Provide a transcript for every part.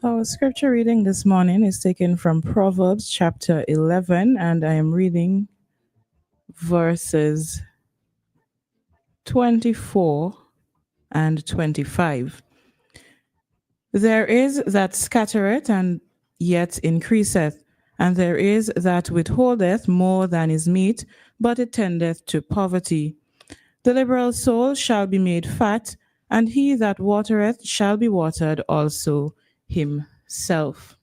Our scripture reading this morning is taken from Proverbs chapter 11, and I am reading verses 24 and 25. There is that scattereth and yet increaseth, and there is that withholdeth more than is meet, but it tendeth to poverty. The liberal soul shall be made fat, and he that watereth shall be watered also himself.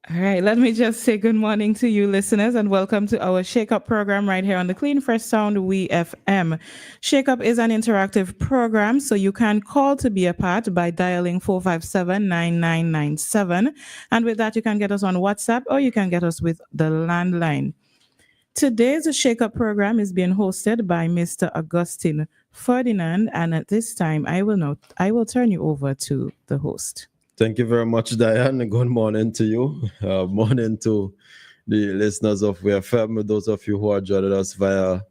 All right, let me just say good morning to you, listeners, and welcome to our Shakeup program right here on the Clean Fresh Sound WEFM. Shakeup is an interactive program, so you can call to be a part by dialing 457-9997. And with that, you can get us on WhatsApp or you can get us with the landline. Today's Shakeup program is being hosted by Mr. Augustine Ferdinand, and at this time, I will turn you over to the host. Thank you very much, Diane. Good morning to you. Morning to the listeners of WEFM, those of you who are joining us via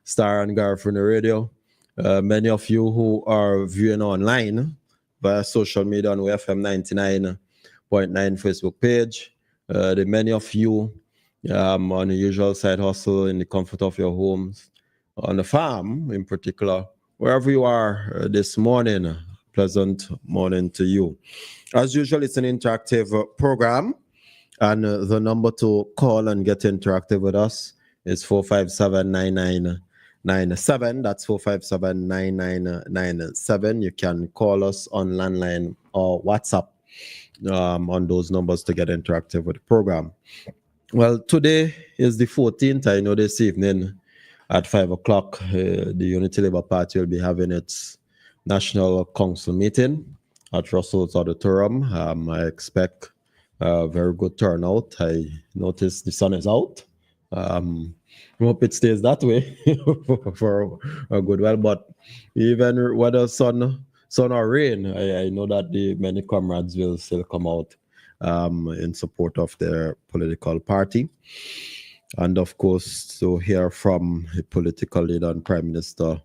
Star and Garfin Radio. Many of you who are viewing online via social media on WEFM 99.9 Facebook page. The many of you on the usual side hustle in the comfort of your homes, on the farm in particular, wherever you are this morning. Pleasant morning to you. As usual, it's an interactive program, and the number to call and get interactive with us is 457-9997. That's 457-9997. You can call us on landline or WhatsApp on those numbers to get interactive with the program. Well, today is the 14th. I know this evening at 5 o'clock, the Unity Labour Party will be having its National Council meeting at Russell's Auditorium. I expect a very good turnout. I noticed the sun is out. I hope it stays that way for a good while. But even whether sun or rain, I know that the many comrades will still come out in support of their political party. And of course, to hear from the political leader and Prime Minister,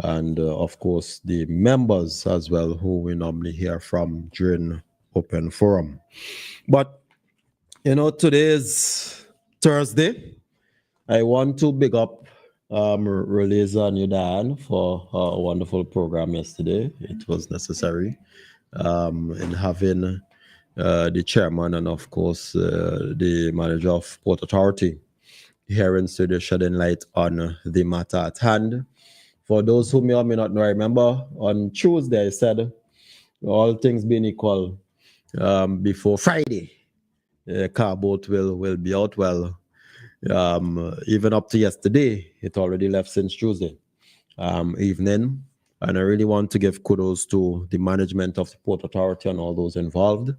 and of course the members as well, who we normally hear from during open forum. But today is Thursday. I want to big up Releza and Yudan for a wonderful program yesterday. It was necessary in having the chairman and of course the manager of Port Authority here in studio shedding light on the matter at hand. For those who may or may not know, I remember on Tuesday I said, all things being equal, before Friday, car boat will be out. Well, even up to yesterday, it already left since Tuesday evening. And I really want to give kudos to the management of the Port Authority and all those involved.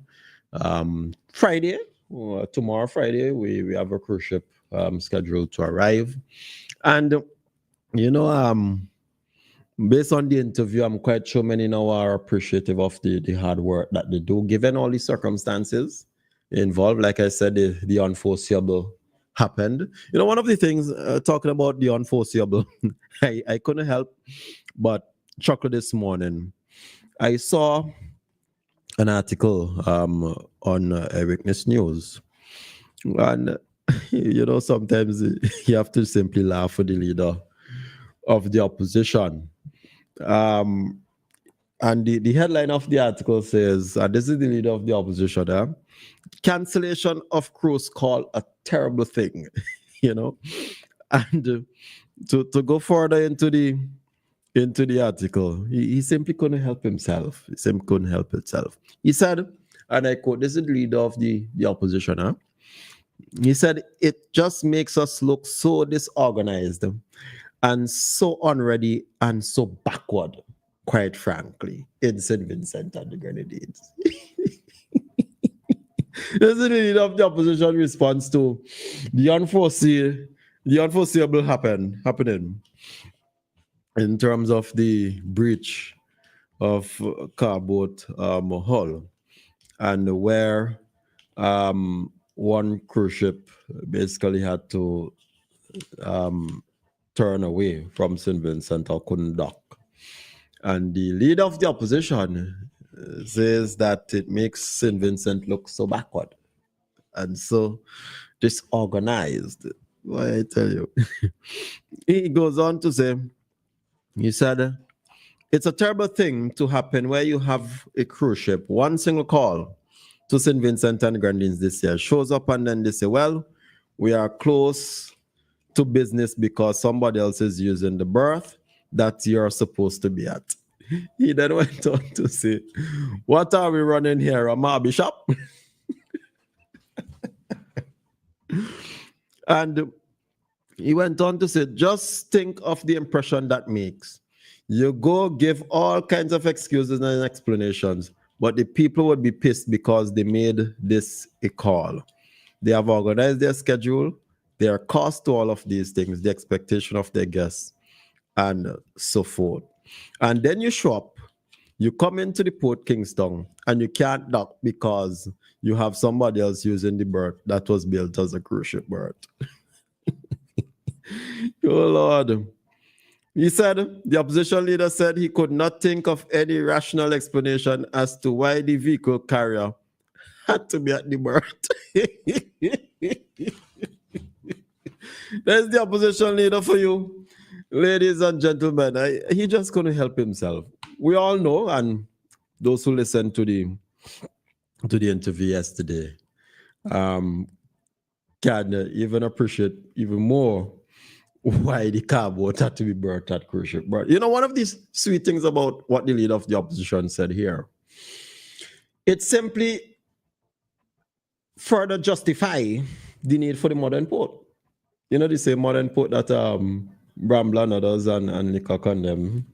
Friday, tomorrow Friday, we have a cruise ship scheduled to arrive. And, based on the interview, I'm quite sure many now are appreciative of the hard work that they do, given all the circumstances involved. Like I said, the unforeseeable happened. One of the things, talking about the unforeseeable, I couldn't help but chuckle this morning. I saw an article on Eyewitness News. And, sometimes you have to simply laugh for the leader of the opposition. And the headline of the article says, this is the leader of the opposition, cancellation of cruise call a terrible thing, And to go further into the article, he simply couldn't help himself. He said, and I quote, this is the leader of the opposition, He said, it just makes us look so disorganized and so unready and so backward, quite frankly, in St. Vincent and the Grenadines. This is the leader of the opposition response to the unforeseeable happening in terms of the breach of carboat hull, and where one cruise ship basically had to turn away from St. Vincent or couldn't dock. And the leader of the opposition says that it makes St. Vincent look so backward and so disorganized. Why I tell you. He goes on to say, he said, it's a terrible thing to happen where you have a cruise ship, one single call to St. Vincent and Grenadines this year shows up and then they say, well, we are close to business because somebody else is using the berth that you're supposed to be at. He then went on to say, what are we running here, a Marby shop? And he went on to say, just think of the impression that makes. You go give all kinds of excuses and explanations, but the people would be pissed because they made this a call. They have organized their schedule, their cost to all of these things, the expectation of their guests, and so forth. And then you show up, you come into the Port Kingston, and you can't dock because you have somebody else using the berth that was built as a cruise ship berth. Oh, Lord. He said, the opposition leader said he could not think of any rational explanation as to why the vehicle carrier had to be at the berth. There's the opposition leader for you, ladies and gentlemen. He just couldn't help himself. We all know, and those who listened to the interview yesterday can even appreciate even more why the carboat had to be berthed at cruise ship. But you know, one of these sweet things about what the leader of the opposition said here, it simply further justify the need for the modern port. You know, the same modern port that Bramble and others and Leacock and them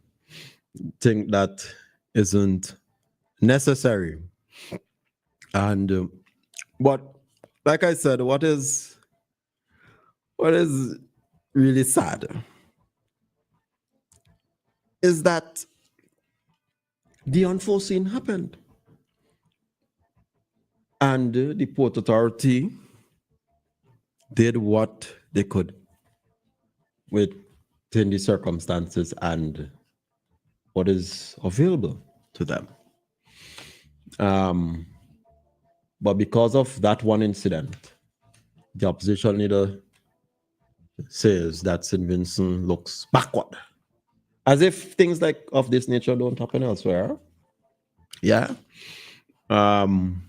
think that isn't necessary. And but like I said, what is really sad is that the unforeseen happened. And the Port Authority did what they could within the circumstances and what is available to them. But because of that one incident, the opposition leader says that St. Vincent looks backward. As if things like of this nature don't happen elsewhere. Yeah. And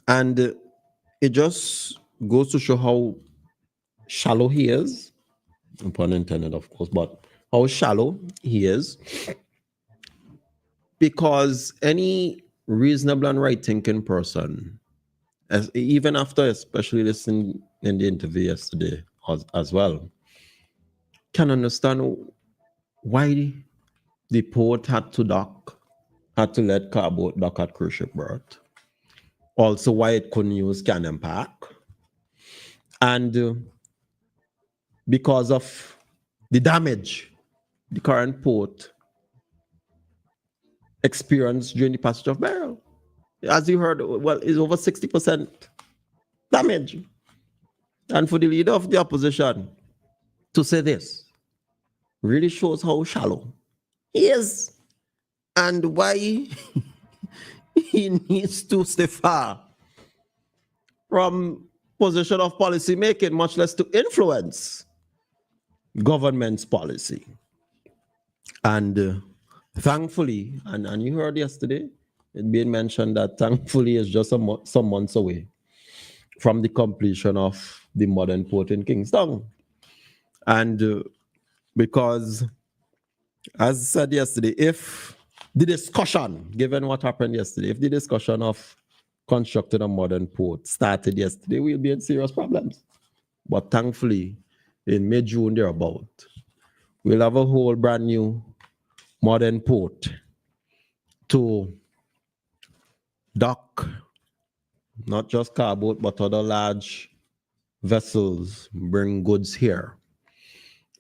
it just goes to show how shallow he is. No pun intended, of course, but how shallow he is. Because any reasonable and right-thinking person, even after especially listening in the interview yesterday as well, can understand why the port had to let carboat dock at cruise ship berth. Also, why it couldn't use Cannon Park. And because of the damage the current port experienced during the passage of Beryl. As you heard, well, it's over 60% damage. And for the leader of the opposition to say this really shows how shallow he is and why he needs to stay far from position of policy making, much less to influence government's policy. And thankfully, and you heard yesterday, it being mentioned that thankfully it's just some months away from the completion of the modern port in Kingston. And because, as I said yesterday, if the discussion, given what happened yesterday, if the discussion of constructing a modern port started yesterday, we'll be in serious problems. But thankfully, in mid-June thereabout, we'll have a whole brand new modern port to dock not just carboat, but other large vessels bring goods here.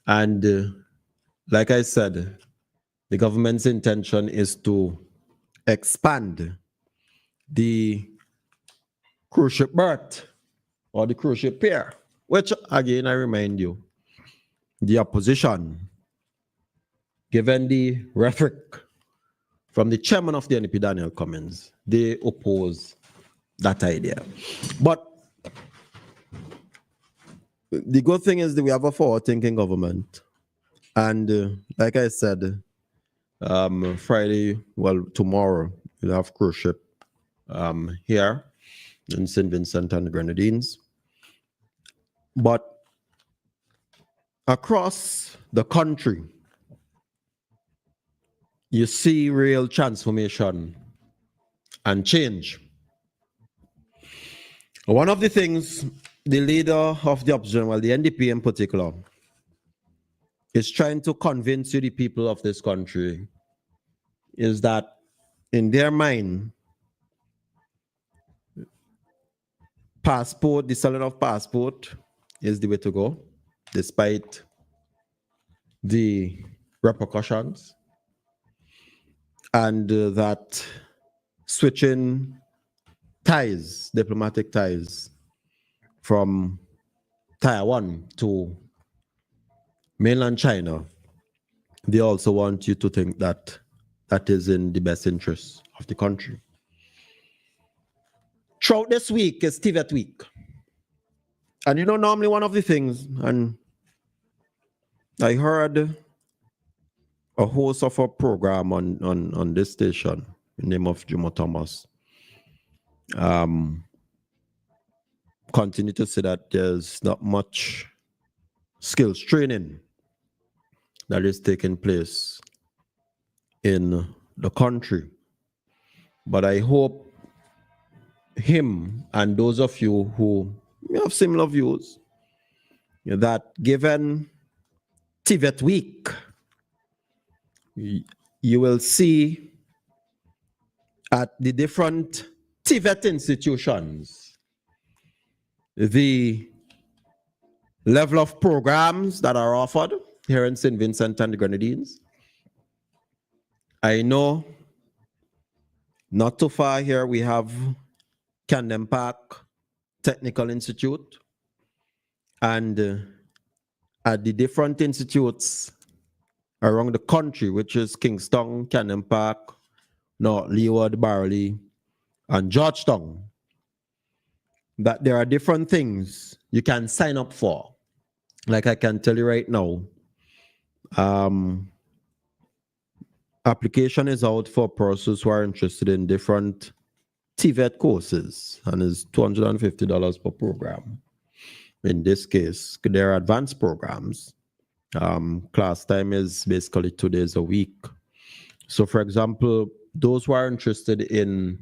And like I said, the government's intention is to expand the cruise ship berth or the cruise ship pier, which again, I remind you, the opposition given the rhetoric from the chairman of the NDP, Daniel Cummins, they oppose that idea. But the good thing is that we have a forward-thinking government. And like I said, Friday, well, tomorrow, we'll have cruise ship here in St. Vincent and the Grenadines. But across the country, you see real transformation and change. One of the things the leader of the opposition, well, the NDP in particular, is trying to convince you, the people of this country, is that in their mind, passport, the selling of passport is the way to go, despite the repercussions, and that switching ties, diplomatic ties, from Taiwan to mainland China, they also want you to think that that is in the best interest of the country. Throughout this week is TVET week. And you know, normally one of the things, and I heard a host of a program on this station, the name of Jumo Thomas, continue to say that there's not much skills training that is taking place in the country. But I hope him and those of you who have similar views, that given TVET week, you will see at the different TVET institutions the level of programs that are offered here in St. Vincent and the Grenadines. I know not too far here we have Camden Park Technical Institute, and at the different institutes around the country, which is Kingston, Camden Park, North Leeward, Barley, and Georgetown, that there are different things you can sign up for. Like I can tell you right now, application is out for persons who are interested in different TVET courses, and is $250 per program. In this case, there are advanced programs. Class time is basically 2 days a week. So for example, those who are interested in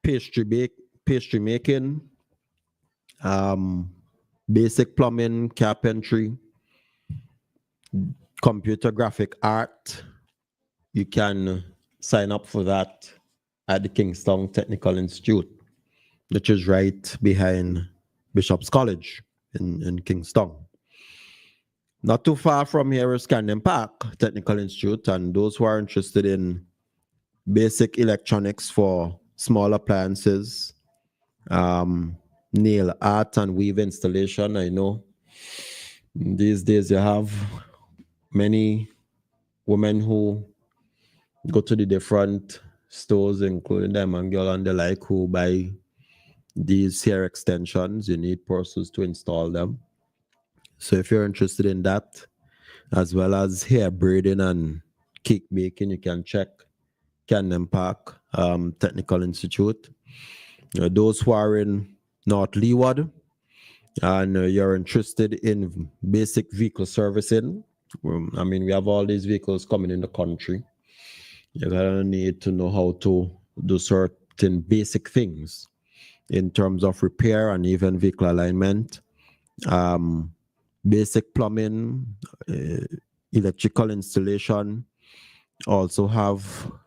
pastry making, basic plumbing, carpentry, computer graphic art, you can sign up for that at the Kingston Technical Institute, which is right behind Bishop's College in Kingston. Not too far from here is Camden Park Technical Institute, and those who are interested in basic electronics for small appliances, nail art and weave installation. I know these days you have many women who go to the different stores, including Diamond Girl and the like, who buy these hair extensions. You need persons to install them. So if you're interested in that, as well as hair braiding and cake baking, you can check Camden Park Technical Institute. Those who are in North Leeward and you're interested in basic vehicle servicing, I mean, we have all these vehicles coming in the country. You're gonna need to know how to do certain basic things in terms of repair and even vehicle alignment, basic plumbing, electrical installation. Also have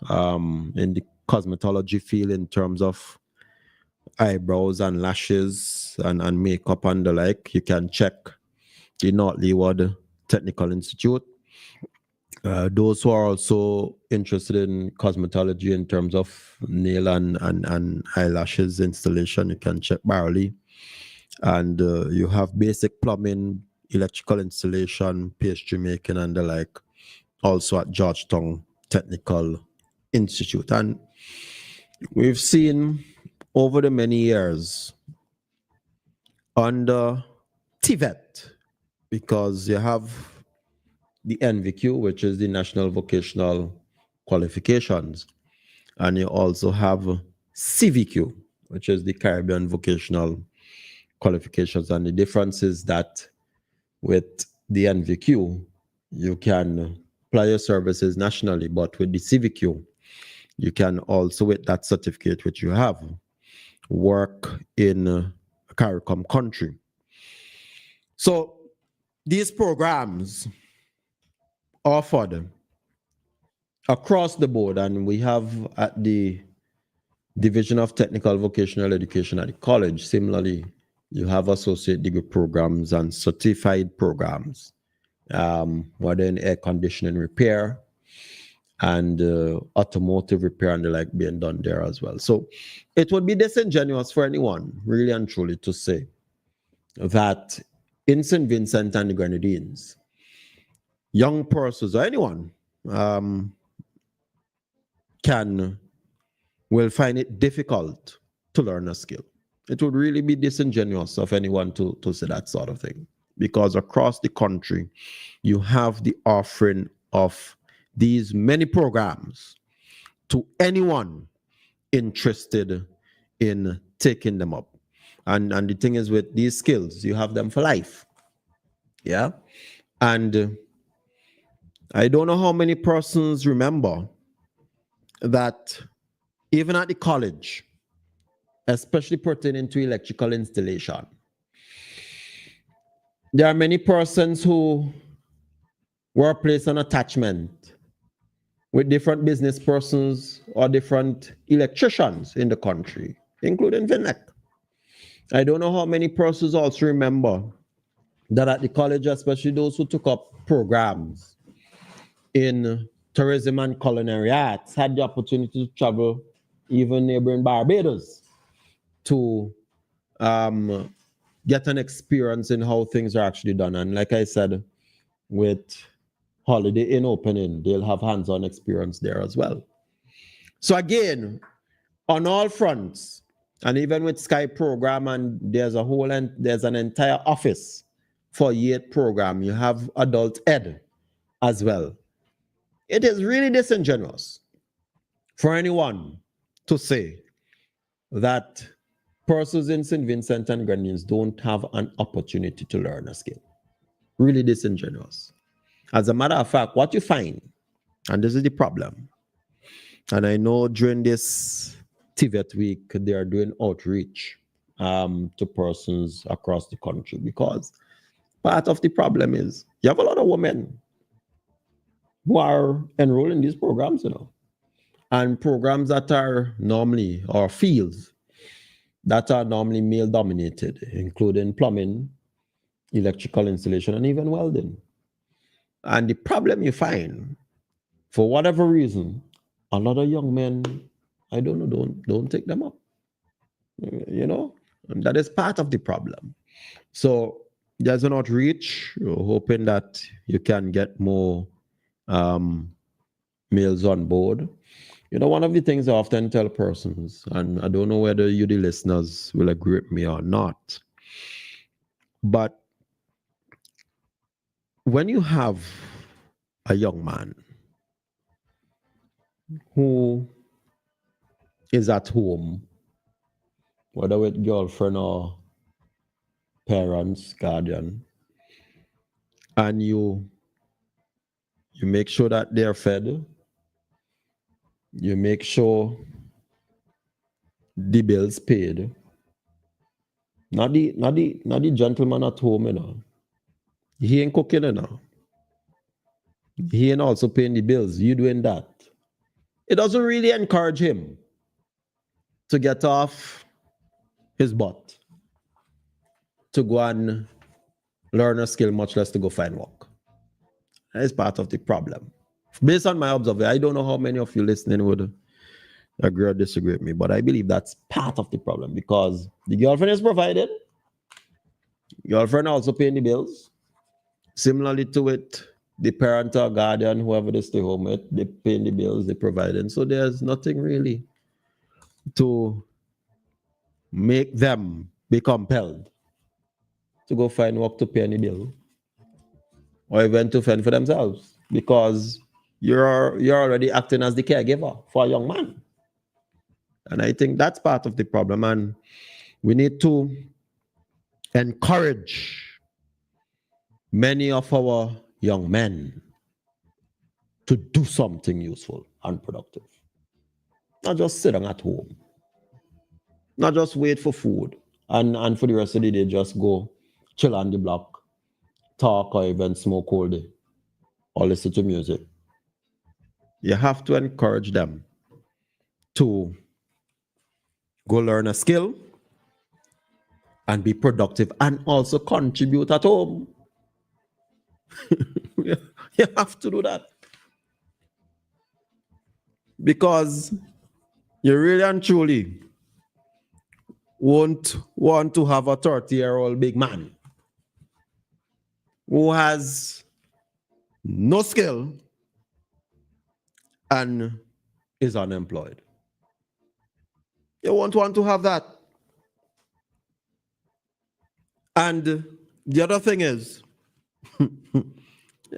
in the cosmetology field in terms of eyebrows and lashes and makeup and the like. You can check the North Leeward Technical Institute. Those who are also interested in cosmetology in terms of nail and eyelashes installation, you can check Barley. And you have basic plumbing, electrical installation, pastry making and the like. also at Georgetown Technical Institute. And we've seen over the many years under TVET, because you have the NVQ, which is the National Vocational Qualifications, and you also have CVQ, which is the Caribbean Vocational Qualifications. And the difference is that with the NVQ, you can apply your services nationally, but with the CVQ, you can also, with that certificate which you have, work in a CARICOM country. So these programs offered across the board, and we have at the Division of Technical Vocational Education at the college, similarly, you have associate degree programs and certified programs, whether in air conditioning repair and automotive repair and the like being done there as well. So it would be disingenuous for anyone, really and truly, to say that in St. Vincent and the Grenadines, young persons or anyone will find it difficult to learn a skill. It would really be disingenuous of anyone to say that sort of thing, because across the country, you have the offering of these many programs to anyone interested in taking them up. And the thing is, with these skills, you have them for life. Yeah. And I don't know how many persons remember that even at the college, especially pertaining to electrical installation, there are many persons who were placed on attachment with different business persons or different electricians in the country, including VINEC. I don't know how many persons also remember that at the college, especially those who took up programs in tourism and culinary arts, had the opportunity to travel even neighboring Barbados to get an experience in how things are actually done. And like I said, with Holiday Inn opening, they'll have hands-on experience there as well. So again, on all fronts, and even with Sky program, and there's an entire office for YEAT program, you have adult ed as well. It is really disingenuous for anyone to say that persons in St. Vincent and Grenadines don't have an opportunity to learn a skill. Really disingenuous. As a matter of fact, what you find, and this is the problem, and I know during this TVET week, they are doing outreach to persons across the country, because part of the problem is you have a lot of women who are enrolled in these programs, and programs that are normally, or fields that are normally male dominated, including plumbing, electrical installation, and even welding. And the problem you find, for whatever reason, a lot of young men, I don't know, don't take them up. And that is part of the problem. So there's an outreach, hoping that you can get more males on board. One of the things I often tell persons, and I don't know whether you, the listeners, will agree with me or not, but when you have a young man who is at home, whether with girlfriend or parents, guardian, and you make sure that they're fed, you make sure the bills paid. Not the gentleman at home, He ain't cooking, He ain't also paying the bills. You doing that. It doesn't really encourage him to get off his butt to go and learn a skill, much less to go find work. That is part of the problem. Based on my observation, I don't know how many of you listening would agree or disagree with me, but I believe that's part of the problem, because the girlfriend is provided. Girlfriend also paying the bills. Similarly to it, the parent or guardian, whoever they stay home with, they paying the bills, they providing. So there's nothing really to make them be compelled to go find work to pay any bill or even to fend for themselves, because you're already acting as the caregiver for a young man. And I think that's part of the problem. And we need to encourage many of our young men to do something useful and productive. Not just sit at home. Not just wait for food and for the rest of the day just go chill on the block, talk or even smoke all day or listen to music. You have to encourage them to go learn a skill and be productive and also contribute at home. You have to do that. Because you really and truly won't want to have a 30-year-old big man who has no skill and is unemployed. You won't want to have that. And the other thing is,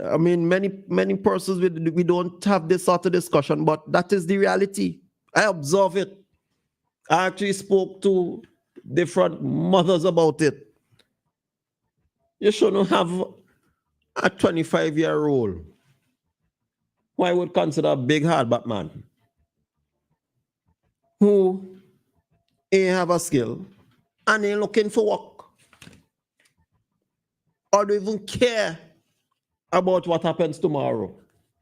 I mean, many persons, we don't have this sort of discussion, but that is the reality. I observe it. I actually spoke to different mothers about it. You shouldn't have a 25-year-old who I would consider a big hardback man, who ain't have a skill and ain't looking for work, or don't even care about what happens tomorrow.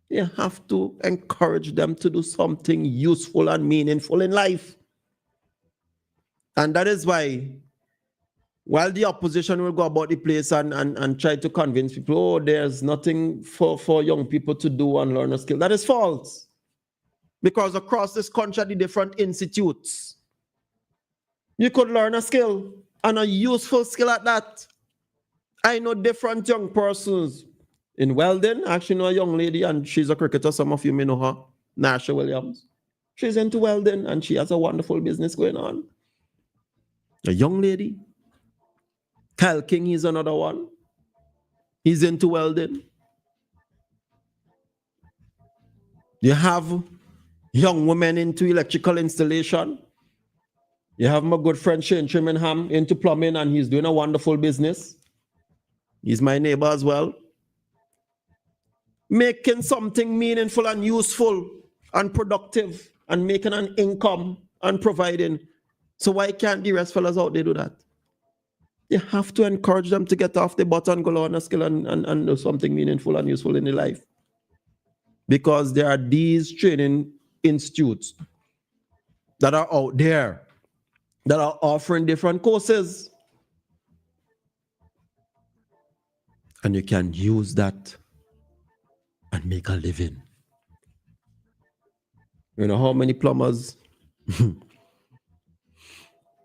You have to encourage them to do something useful and meaningful in life. And that is why, while the opposition will go about the place and try to convince people, oh, there's nothing for young people to do and learn a skill, that is false. Because across this country, the different institutes, you could learn a skill, and a useful skill at that. I know different young persons in Weldon. I actually know a young lady, and she's a cricketer. Some of you may know her, Nasha Williams. She's into welding, and she has a wonderful business going on. A young lady. Kyle King is another one. He's into welding. You have young women into electrical installation. You have my good friend Shane Trimenham into plumbing, and he's doing a wonderful business. He's my neighbor as well. Making something meaningful and useful and productive and making an income and providing. So why can't the rest fellas out there do that? You have to encourage them to get off the butt and go learn a skill and do something meaningful and useful in their life. Because there are these training institutes that are out there that are offering different courses. And you can use that and make a living. You know how many plumbers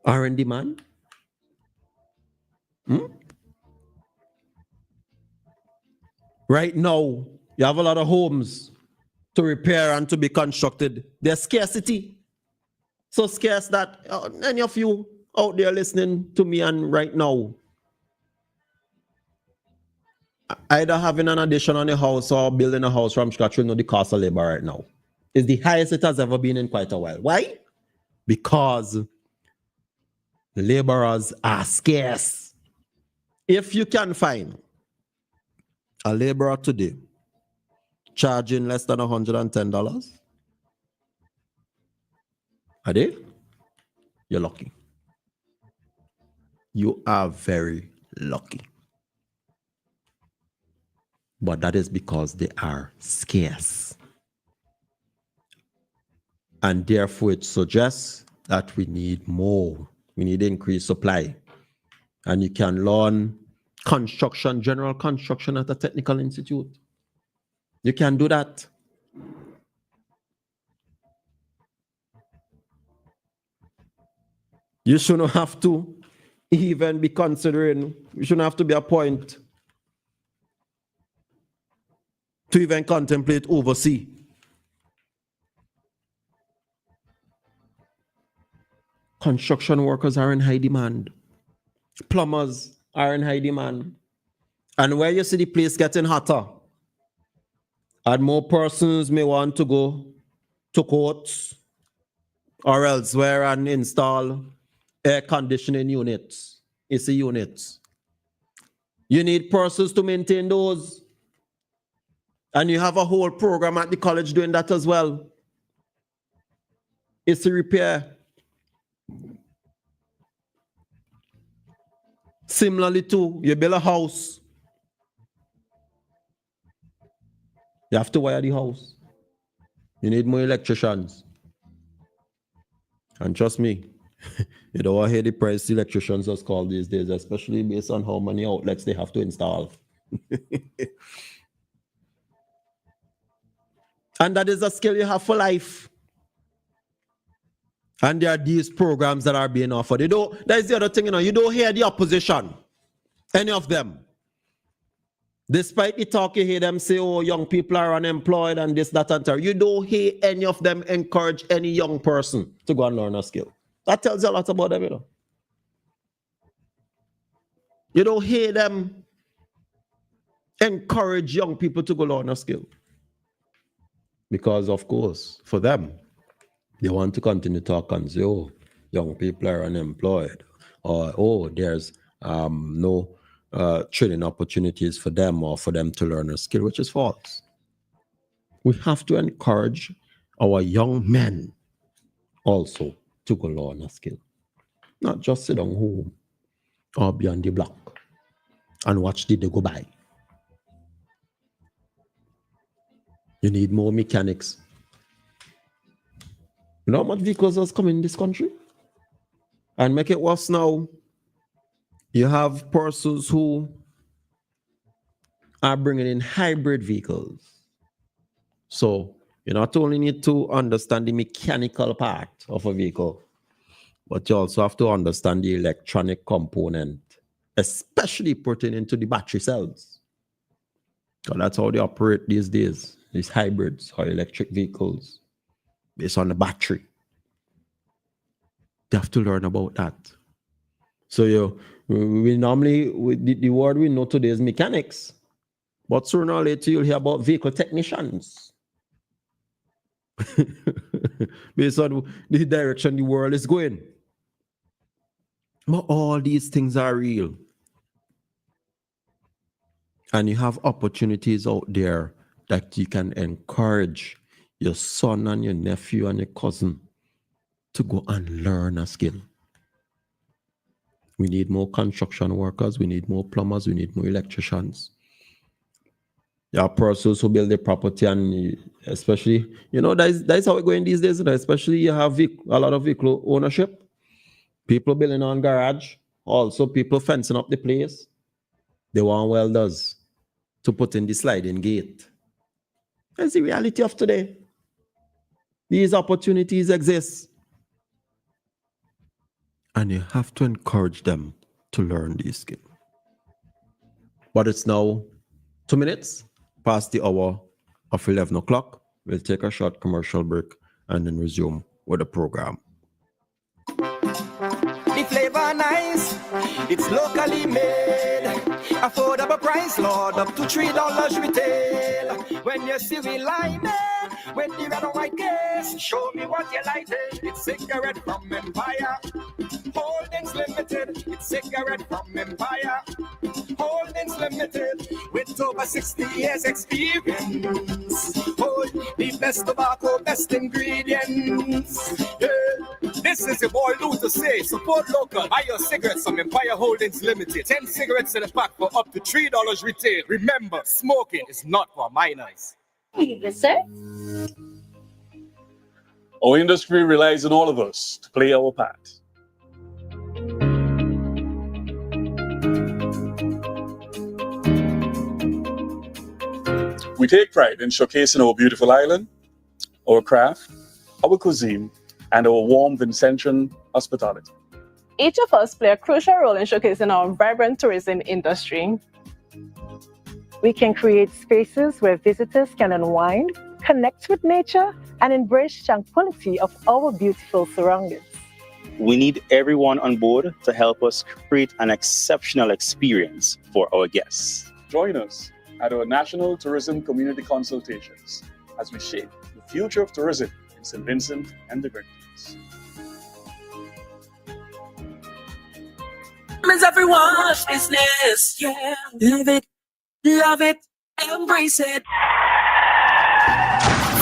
are in demand? Right now, you have a lot of homes to repair and to be constructed. There's scarcity. So scarce that any of you out there listening to me and right now, either having an addition on a house or building a house from scratch, you know the cost of labor right now is the highest it has ever been in quite a while. Why? Because the laborers are scarce. If you can find a laborer today charging less than $110 a day, you're lucky. You are very lucky. But that is because they are scarce. And therefore it suggests that we need more. We need increased supply. And you can learn construction, general construction at a technical institute. You can do that. You shouldn't have to even be considering, you shouldn't have to be a point to even contemplate overseas. Construction workers are in high demand. Plumbers are in high demand. And where you see the place getting hotter, and more persons may want to go to courts or elsewhere and install air conditioning units, AC units. You need persons to maintain those. And you have a whole program at the college doing that as well. AC repair. Similarly too, you build a house. You have to wire the house. You need more electricians. And trust me, you don't want to hear the price electricians are called these days, especially based on how many outlets they have to install. And that is a skill you have for life. And there are these programs that are being offered. That is the other thing, you don't hear the opposition, any of them. Despite the talk, you hear them say, oh, young people are unemployed and this, that, and that. You don't hear any of them encourage any young person to go and learn a skill. That tells you a lot about them, You don't hear them encourage young people to go learn a skill. Because, of course, for them, they want to continue talking and say, oh, young people are unemployed. Or, oh, there's no training opportunities for them or for them to learn a skill, which is false. We have to encourage our young men also to go learn a skill. Not just sit down home or be on the block and watch the day go by. You need more mechanics. You know how much vehicles has come in this country? And make it worse now, you have persons who are bringing in hybrid vehicles. So you not only need to understand the mechanical part of a vehicle, but you also have to understand the electronic component, especially pertaining to the battery cells. So that's how they operate these days, these hybrids or electric vehicles based on the battery. You have to learn about that. So we normally, the word we know today is mechanics, but sooner or later you'll hear about vehicle technicians. Based on the direction the world is going. But all these things are real. And you have opportunities out there that you can encourage your son and your nephew and your cousin to go and learn a skill. We need more construction workers, we need more plumbers, we need more electricians. There are persons who build their property, and especially, that's how it's going these days, especially you have a lot of vehicle ownership, people building on garage, also people fencing up the place. They want welders to put in the sliding gate. That's the reality of today. These opportunities exist. And you have to encourage them to learn these skills. But it's now 2 minutes past the hour of 11 o'clock. We'll take a short commercial break and then resume with the program. The flavor nice, it's locally made. Affordable price, Lord, up to $3 retail. When you see we line with the red and white case, show me what you like. It's cigarette from Empire. Holdings Limited, it's cigarette from Empire. Holdings Limited, with over 60 years experience. Hold the best tobacco, best ingredients. Yeah. This is your boy Lou to say, support local, buy your cigarettes from Empire Holdings Limited. 10 cigarettes in a pack for up to $3 retail. Remember, smoking is not for minors. Yes, sir. Our industry relies on all of us to play our part. We take pride in showcasing our beautiful island, our craft, our cuisine, and our warm Vincentian hospitality. Each of us play a crucial role in showcasing our vibrant tourism industry. We can create spaces where visitors can unwind, connect with nature, and embrace tranquility of our beautiful surroundings. We need everyone on board to help us create an exceptional experience for our guests. Join us at our National Tourism Community Consultations as we shape the future of tourism in St. Vincent and the Grenadines. It's everyone's business, yeah. Live it, love it, embrace it.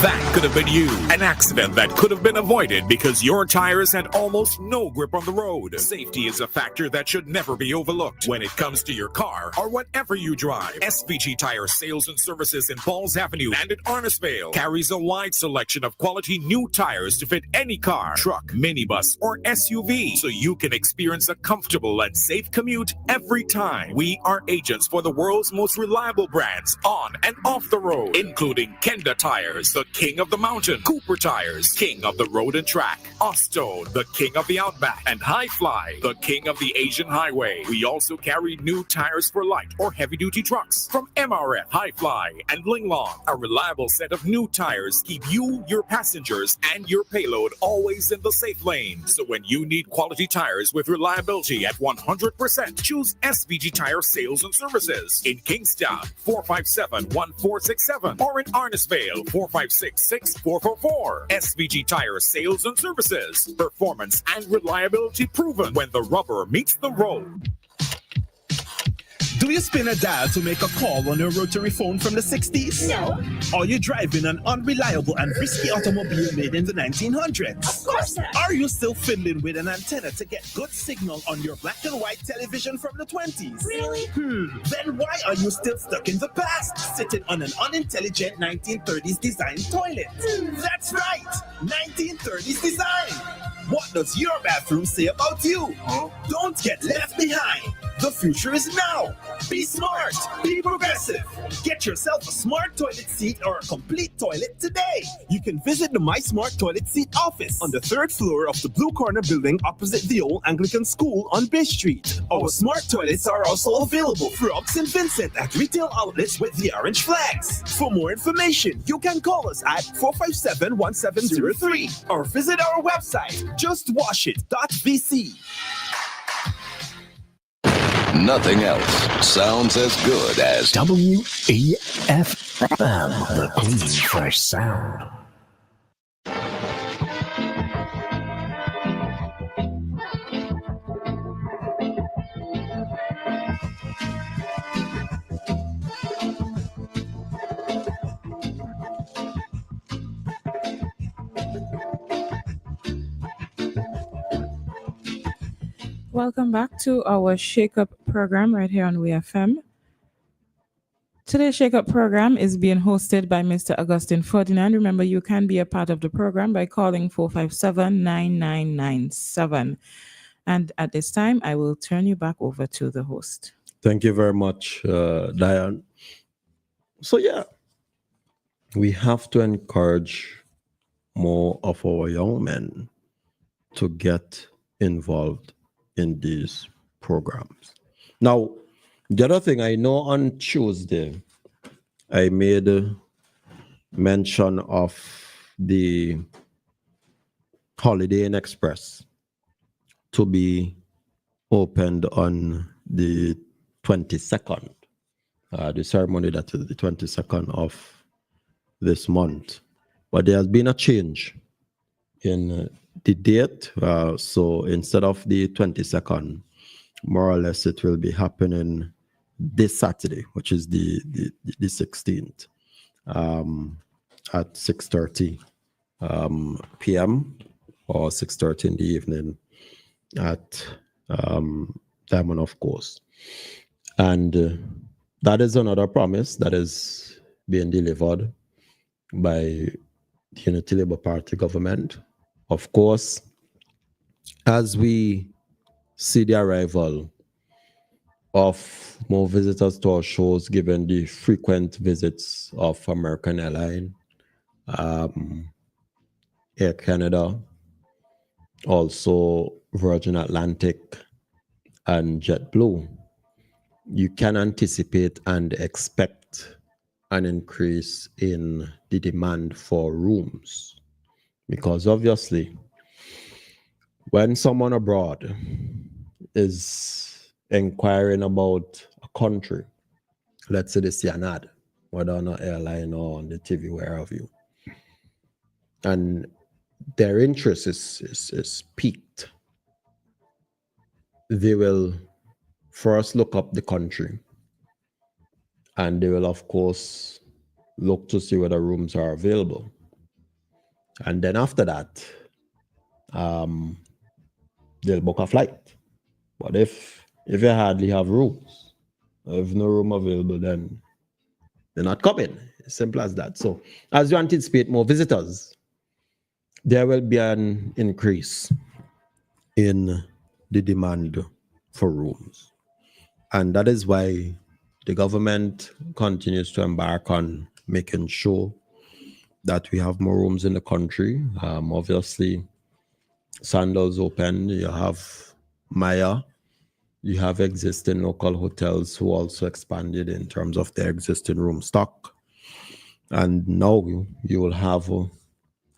That could have been you. An accident that could have been avoided because your tires had almost no grip on the road. Safety is a factor that should never be overlooked when it comes to your car or whatever you drive. SVG Tire Sales and Services in Falls Avenue and in Arnisvale carries a wide selection of quality new tires to fit any car, truck, minibus, or SUV, so you can experience a comfortable and safe commute every time. We are agents for the world's most reliable brands on and off the road, including Kenda Tires, the king of the mountain, Cooper Tires, king of the road and track, Ostone, the king of the outback, and High Fly, the king of the Asian highway. We also carry new tires for light or heavy duty trucks from MRF, High Fly, and Linglong. A reliable set of new tires keep you, your passengers, and your payload always in the safe lane. So when you need quality tires with reliability at 100%, choose SVG Tire Sales and Services in Kingstown, 457-1467, or in Arnisvale, 456-6444. SVG Tire Sales and Services. Performance and reliability proven when the rubber meets the road. Do you spin a dial to make a call on your rotary phone from the 60s? No. Are you driving an unreliable and risky automobile made in the 1900s? Of course not. Are you still fiddling with an antenna to get good signal on your black and white television from the 20s? Really? Then why are you still stuck in the past, sitting on an unintelligent 1930s design toilet? That's right, 1930s design. What does your bathroom say about you? Don't get left behind. The future is now. Be smart. Be progressive. Get yourself a smart toilet seat or a complete toilet today. You can visit the My Smart Toilet Seat office on the 3rd floor of the Blue Corner building opposite the old Anglican School on Bay Street. Our smart toilets are also available throughout St. Vincent at retail outlets with the orange flags. For more information, you can call us at 457-1703 or visit our website, justwashit.vc. Nothing else sounds as good as WEFM, the Queen Fresh Sound. Welcome back to our Shakeup program right here on WEFM. Today's Shakeup program is being hosted by Mr. Augustine Ferdinand. Remember, you can be a part of the program by calling 457-9997. And at this time, I will turn you back over to the host. Thank you very much, Diane. So yeah, we have to encourage more of our young men to get involved in these programs. Now, the other thing, I know on Tuesday, I made a mention of the Holiday Inn Express to be opened on the 22nd. The ceremony that is the 22nd of this month. But there has been a change in the date. So instead of the 22nd, more or less it will be happening this Saturday, which is the 16th, at 6:30 p.m. or 6:30 in the evening at Diamond of Course. And that is another promise that is being delivered by the Unity Labour Party government. Of course, as we see the arrival of more visitors to our shows, given the frequent visits of American Airlines, Air Canada, also Virgin Atlantic, and JetBlue, you can anticipate and expect an increase in the demand for rooms. Because obviously, when someone abroad is inquiring about a country, let's say they see an ad, whether on an airline or on the TV, where have you, and their interest is piqued, they will first look up the country, and they will, of course, look to see whether rooms are available. And then after that, they'll book a flight. But if you hardly have rooms, if no room available, then they're not coming. Simple as that. So as you anticipate more visitors, there will be an increase in the demand for rooms. And that is why the government continues to embark on making sure that we have more rooms in the country. Obviously, Sandals open, you have Maya, you have existing local hotels who also expanded in terms of their existing room stock. And now you will have a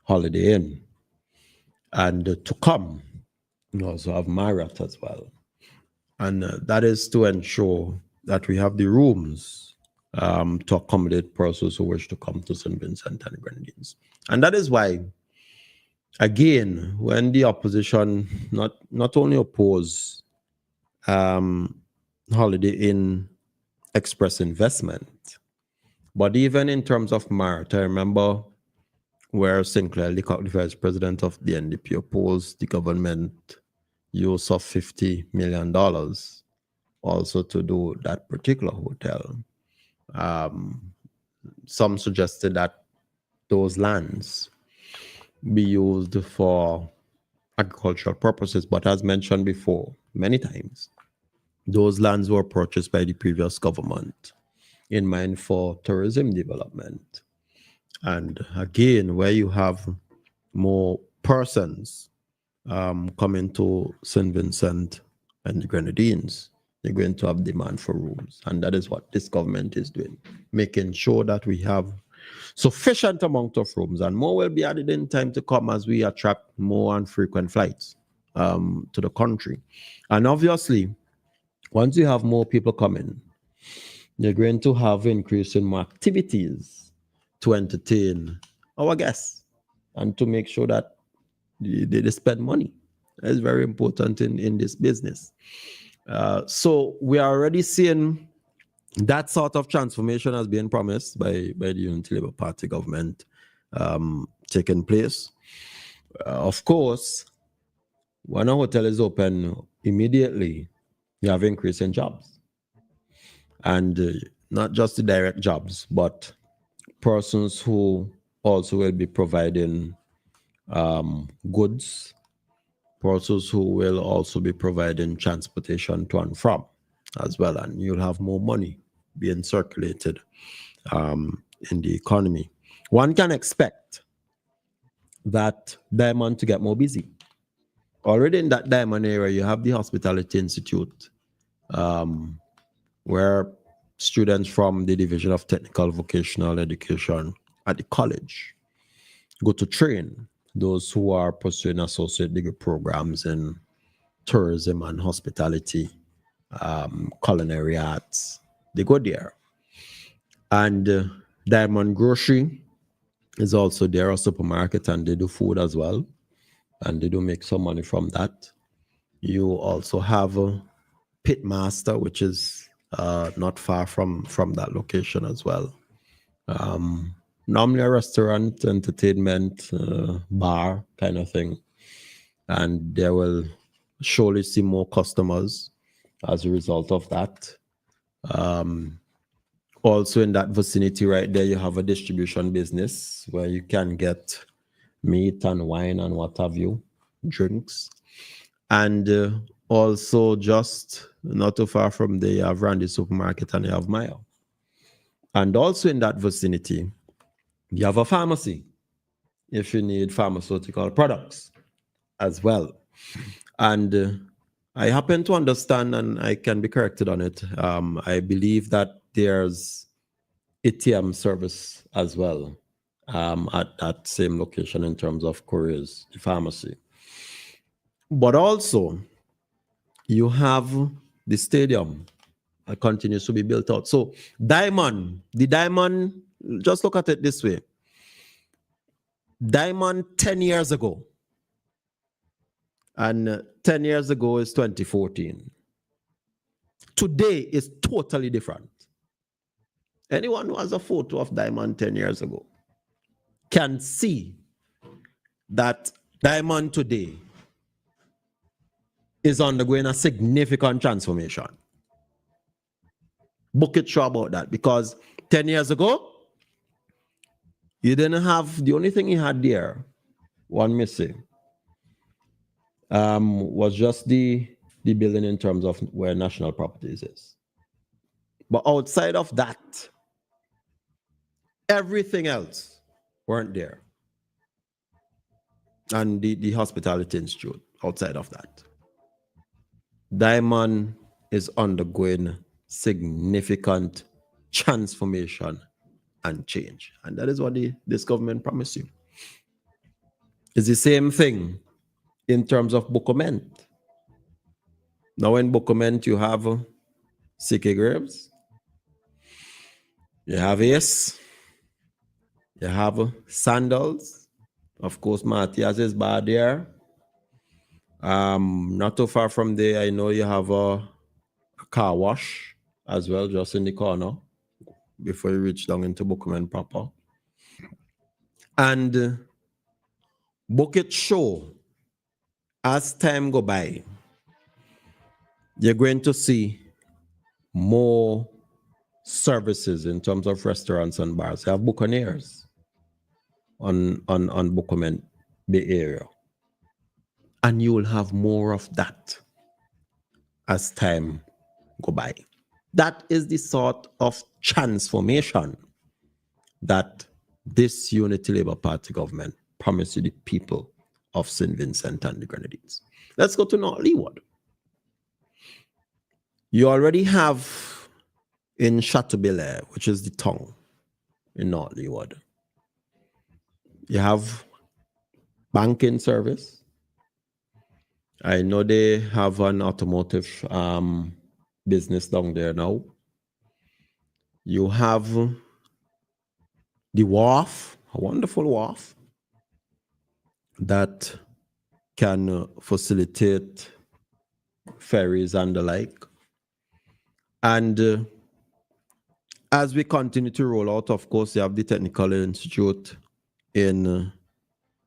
Holiday Inn. And to come, you also have Marriott as well. And that is to ensure that we have the rooms to accommodate persons who wish to come to St. Vincent and Grenadines. And that is why, again, when the opposition not only oppose Holiday Inn Express investment, but even in terms of Marriott, I remember where Sinclair Leacock, the vice president of the NDP, opposed the government use of $50 million also to do that particular hotel. Some suggested that those lands be used for agricultural purposes, but as mentioned before many times, those lands were purchased by the previous government in mind for tourism development. And again, where you have more persons coming to St. Vincent and the Grenadines, you're going to have demand for rooms. And that is what this government is doing, making sure that we have sufficient amount of rooms, and more will be added in time to come as we attract more and frequent flights to the country. And obviously, once you have more people coming, you're going to have increase in more activities to entertain our guests and to make sure that they spend money. That's very important in this business. So we are already seeing that sort of transformation has been promised by the Unity Labour Party government taking place. Of course, when a hotel is open, immediately you have increase in jobs. And not just the direct jobs, but persons who also will be providing goods, persons who will also be providing transportation to and from as well. And you'll have more money being circulated in the economy. One can expect that Diamond to get more busy. Already in that Diamond area, you have the Hospitality Institute, where students from the Division of Technical Vocational Education at the college go to train those who are pursuing associate degree programs in tourism and hospitality, culinary arts. They go there. And Diamond Grocery is also there, a supermarket, and they do food as well. And they do make some money from that. You also have Pitmaster, which is not far from that location as well. Normally a restaurant, entertainment, bar kind of thing. And they will surely see more customers as a result of that. Also in that vicinity right there, you have a distribution business where you can get meat and wine and what have you, drinks. And also just not too far from there, you have Randy Supermarket and you have Maya. And also in that vicinity, you have a pharmacy if you need pharmaceutical products as well. And I happen to understand, and I can be corrected on it, I believe that there's ATM service as well at that same location in terms of couriers, the pharmacy. But also, you have the stadium that continues to be built out. So the diamond, just look at it this way. Diamond 10 years ago, and 10 years ago is 2014. Today is totally different. Anyone who has a photo of Diamond 10 years ago can see that Diamond today is undergoing a significant transformation. Book it sure about that, because 10 years ago, you didn't have, the only thing you had there, one missing, was just the building in terms of where National Properties is. But outside of that, everything else weren't there. And the Hospitality Institute, outside of that. Diamond is undergoing significant transformation and change. And that is what this government promised you. It's the same thing in terms of Bokoment. Now in Bokoment, you have CK Graves, you have Ace, you have Sandals, of course, Matthias is bad there. Not too far from there, I know you have a car wash as well, just in the corner, before you reach down into Bookman proper. And book it show, as time go by, you're going to see more services in terms of restaurants and bars. You have Buccaneers on Bookman Bay Area. And you will have more of that as time go by. That is the sort of transformation that this Unity Labour Party government promised to the people of St. Vincent and the Grenadines. Let's go to North Leeward. You already have in Chateaubelair, which is the town in North Leeward, you have banking service. I know they have an automotive business down there now. You have the wharf, a wonderful wharf that can facilitate ferries and the like. And as we continue to roll out, of course, you have the Technical Institute in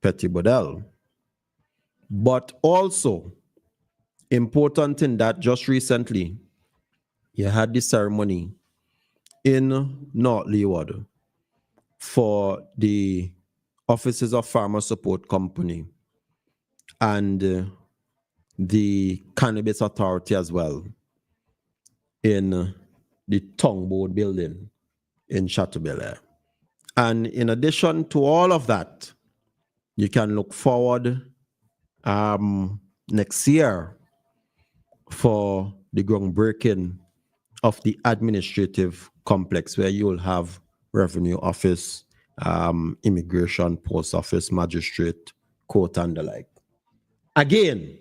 Petit Bodel. But also, important in that, just recently, you had the ceremony in North Leeward for the Offices of Farmer Support Company and the Cannabis Authority as well in the Tongue Board building in Chateaubelair. And in addition to all of that, you can look forward next year for the groundbreaking of the administrative complex, where you will have Revenue Office, Immigration, Post Office, Magistrate, Court, and the like. Again,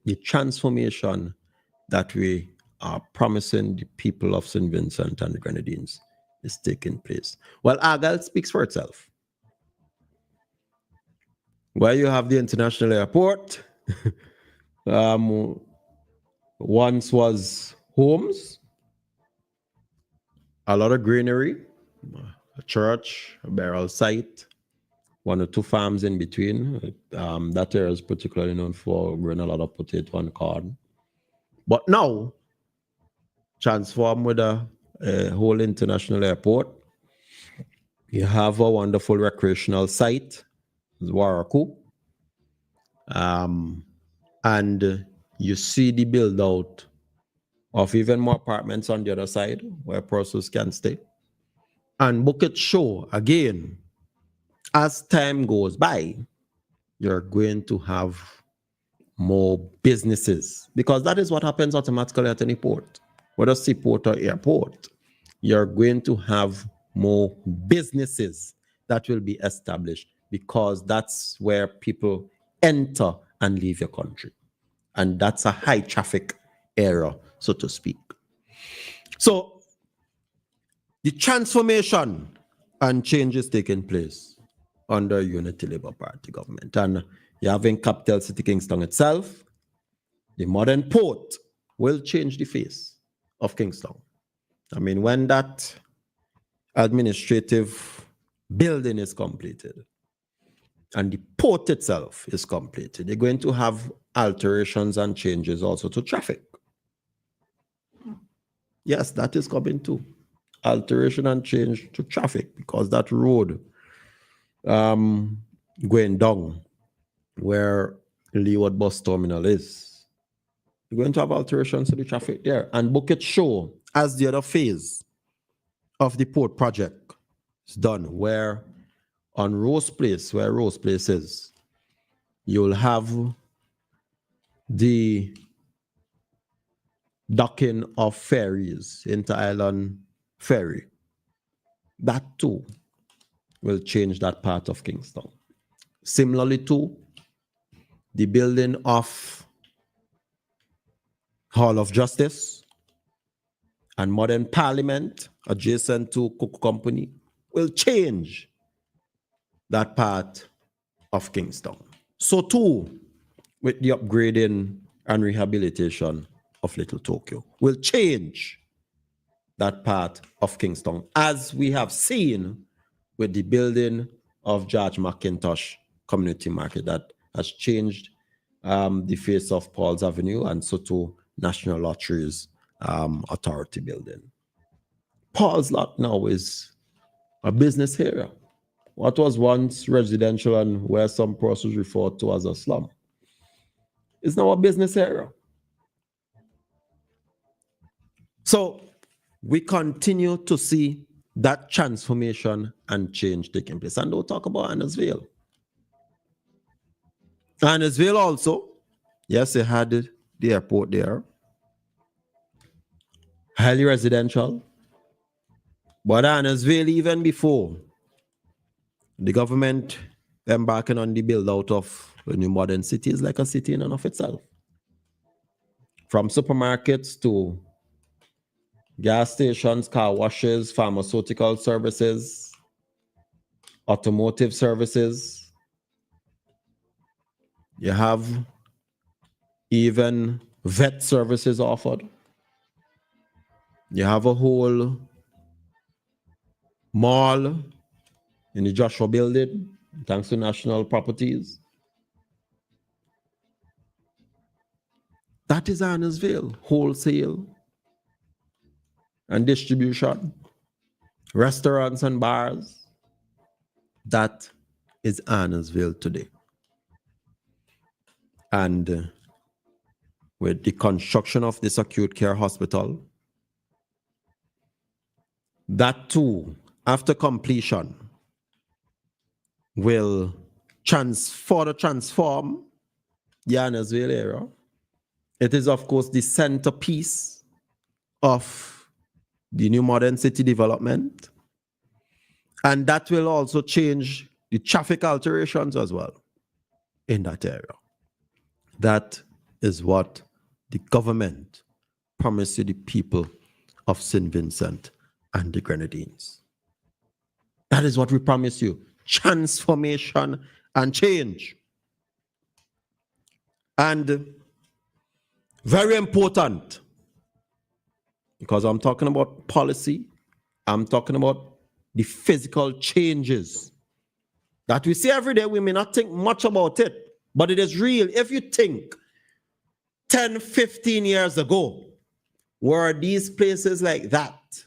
the transformation that we are promising the people of St. Vincent and the Grenadines is taking place. Well, Argyle speaks for itself. Where you have the international airport, once was homes, a lot of greenery, a church, a burial site, 1 or 2 farms in between. That area is particularly known for growing a lot of potato and corn. But now, transform with a whole international airport. You have a wonderful recreational site, Zwaraku. And you see the build out of even more apartments on the other side where persons can stay. And book it show, again, as time goes by, you're going to have more businesses, because that is what happens automatically at any port, whether seaport or airport. You're going to have more businesses that will be established, because that's where people enter and leave your country. And that's a high traffic area, so to speak. So the transformation and changes taking place under Unity Labour Party government. And you have in capital city Kingston itself, the modern port will change the face of Kingston. I mean, when that administrative building is completed and the port itself is completed, they're going to have alterations and changes also to traffic. Yes, that is coming too. Alteration and change to traffic, because that road going down where Leeward bus terminal is, you're going to have alterations to the traffic there. And Bucket Show, as the other phase of the port project is done, where on Rose Place, where Rose Place is, you'll have the docking of ferries, inter-island ferry. That too will change that part of Kingston. Similarly to the building of Hall of Justice and modern parliament adjacent to Cook Company will change that part of Kingston. So too with the upgrading and rehabilitation of Little Tokyo will change that part of Kingston, as we have seen with the building of George McIntosh Community Market that has changed the face of Paul's Avenue, and so too National Lotteries Authority building. Paul's Lot now is a business area. What was once residential and where some persons referred to as a slum is now a business area. So we continue to see that transformation and change taking place. And don't talk about Annesville. Annesville also, yes, they had the airport there. Highly residential. But Annesville, even before the government embarking on the build out of a new modern city, is like a city in and of itself. From supermarkets to gas stations, car washes, pharmaceutical services, automotive services. You have even vet services offered. You have a whole mall in the Joshua building, thanks to National Properties. That is Annesville, wholesale and distribution, restaurants and bars. That is Annesville today. And with the construction of this acute care hospital, that too, after completion, will transform the Annesville area. It is, of course, the centerpiece of the new modern city development. And that will also change the traffic alterations as well in that area. That is what the government promised to the people of St. Vincent and the Grenadines. That is what we promise you. Transformation and change. And very important, because I'm talking about policy, I'm talking about the physical changes that we see every day. We may not think much about it, but it is real. If you think 10, 15 years ago, were these places like that?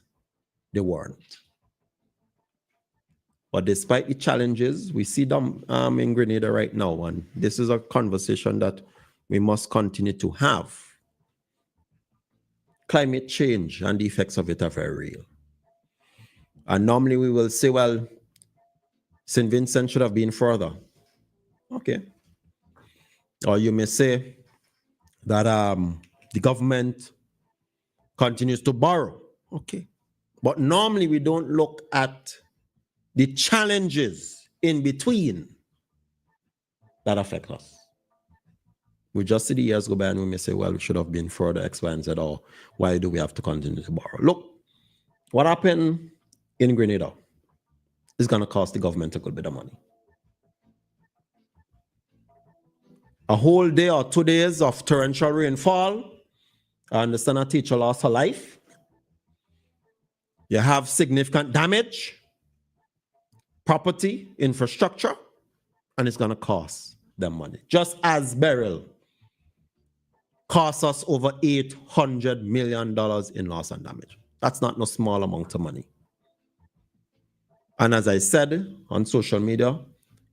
They weren't. But despite the challenges, we see them in Grenada right now. And this is a conversation that we must continue to have. Climate change and the effects of it are very real. And normally we will say, well, St. Vincent should have been further. Okay. Or you may say that the government continues to borrow. Okay. But normally we don't look at the challenges in between that affect us. We just see the years go by and we may say, well, we should have been further X, Y, and Z, or why do we have to continue to borrow? Look, what happened in Grenada is going to cost the government a good bit of money. A whole day or 2 days of torrential rainfall, I understand a teacher lost her life. You have significant damage, property, infrastructure, and it's going to cost them money. Just as Beryl cost us over $800 million in loss and damage. That's not no small amount of money. And as I said on social media,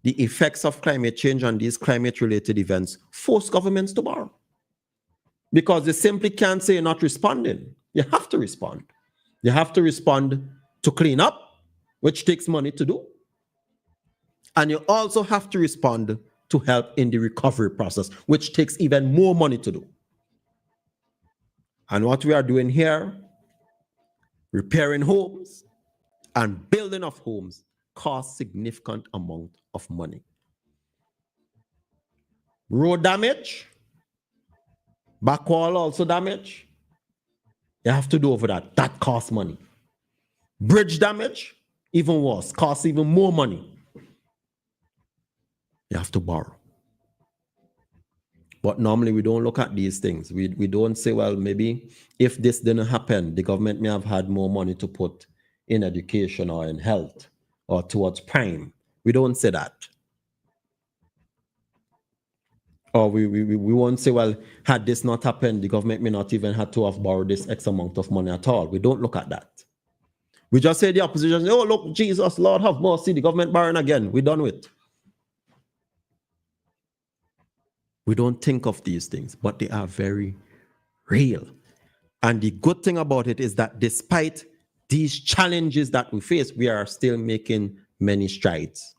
the effects of climate change and these climate-related events force governments to borrow. Because they simply can't say you're not responding. You have to respond. You have to respond to clean up, which takes money to do. And you also have to respond to help in the recovery process, which takes even more money to do. And what we are doing here, repairing homes and building of homes, costs significant amount of money. Road damage, back wall also damage. You have to do over that. That costs money. Bridge damage, even worse, costs even more money. You have to borrow. But normally we don't look at these things. We don't say, well, maybe if this didn't happen, the government may have had more money to put in education or in health or towards crime. We don't say that. Or we won't say, well, had this not happened, the government may not even have to have borrowed this X amount of money at all. We don't look at that. We just say the opposition, oh, look, Jesus, Lord have mercy, the government borrowing again. We're done with. We don't think of these things, but they are very real. And the good thing about it is that despite these challenges that we face, we are still making many strides.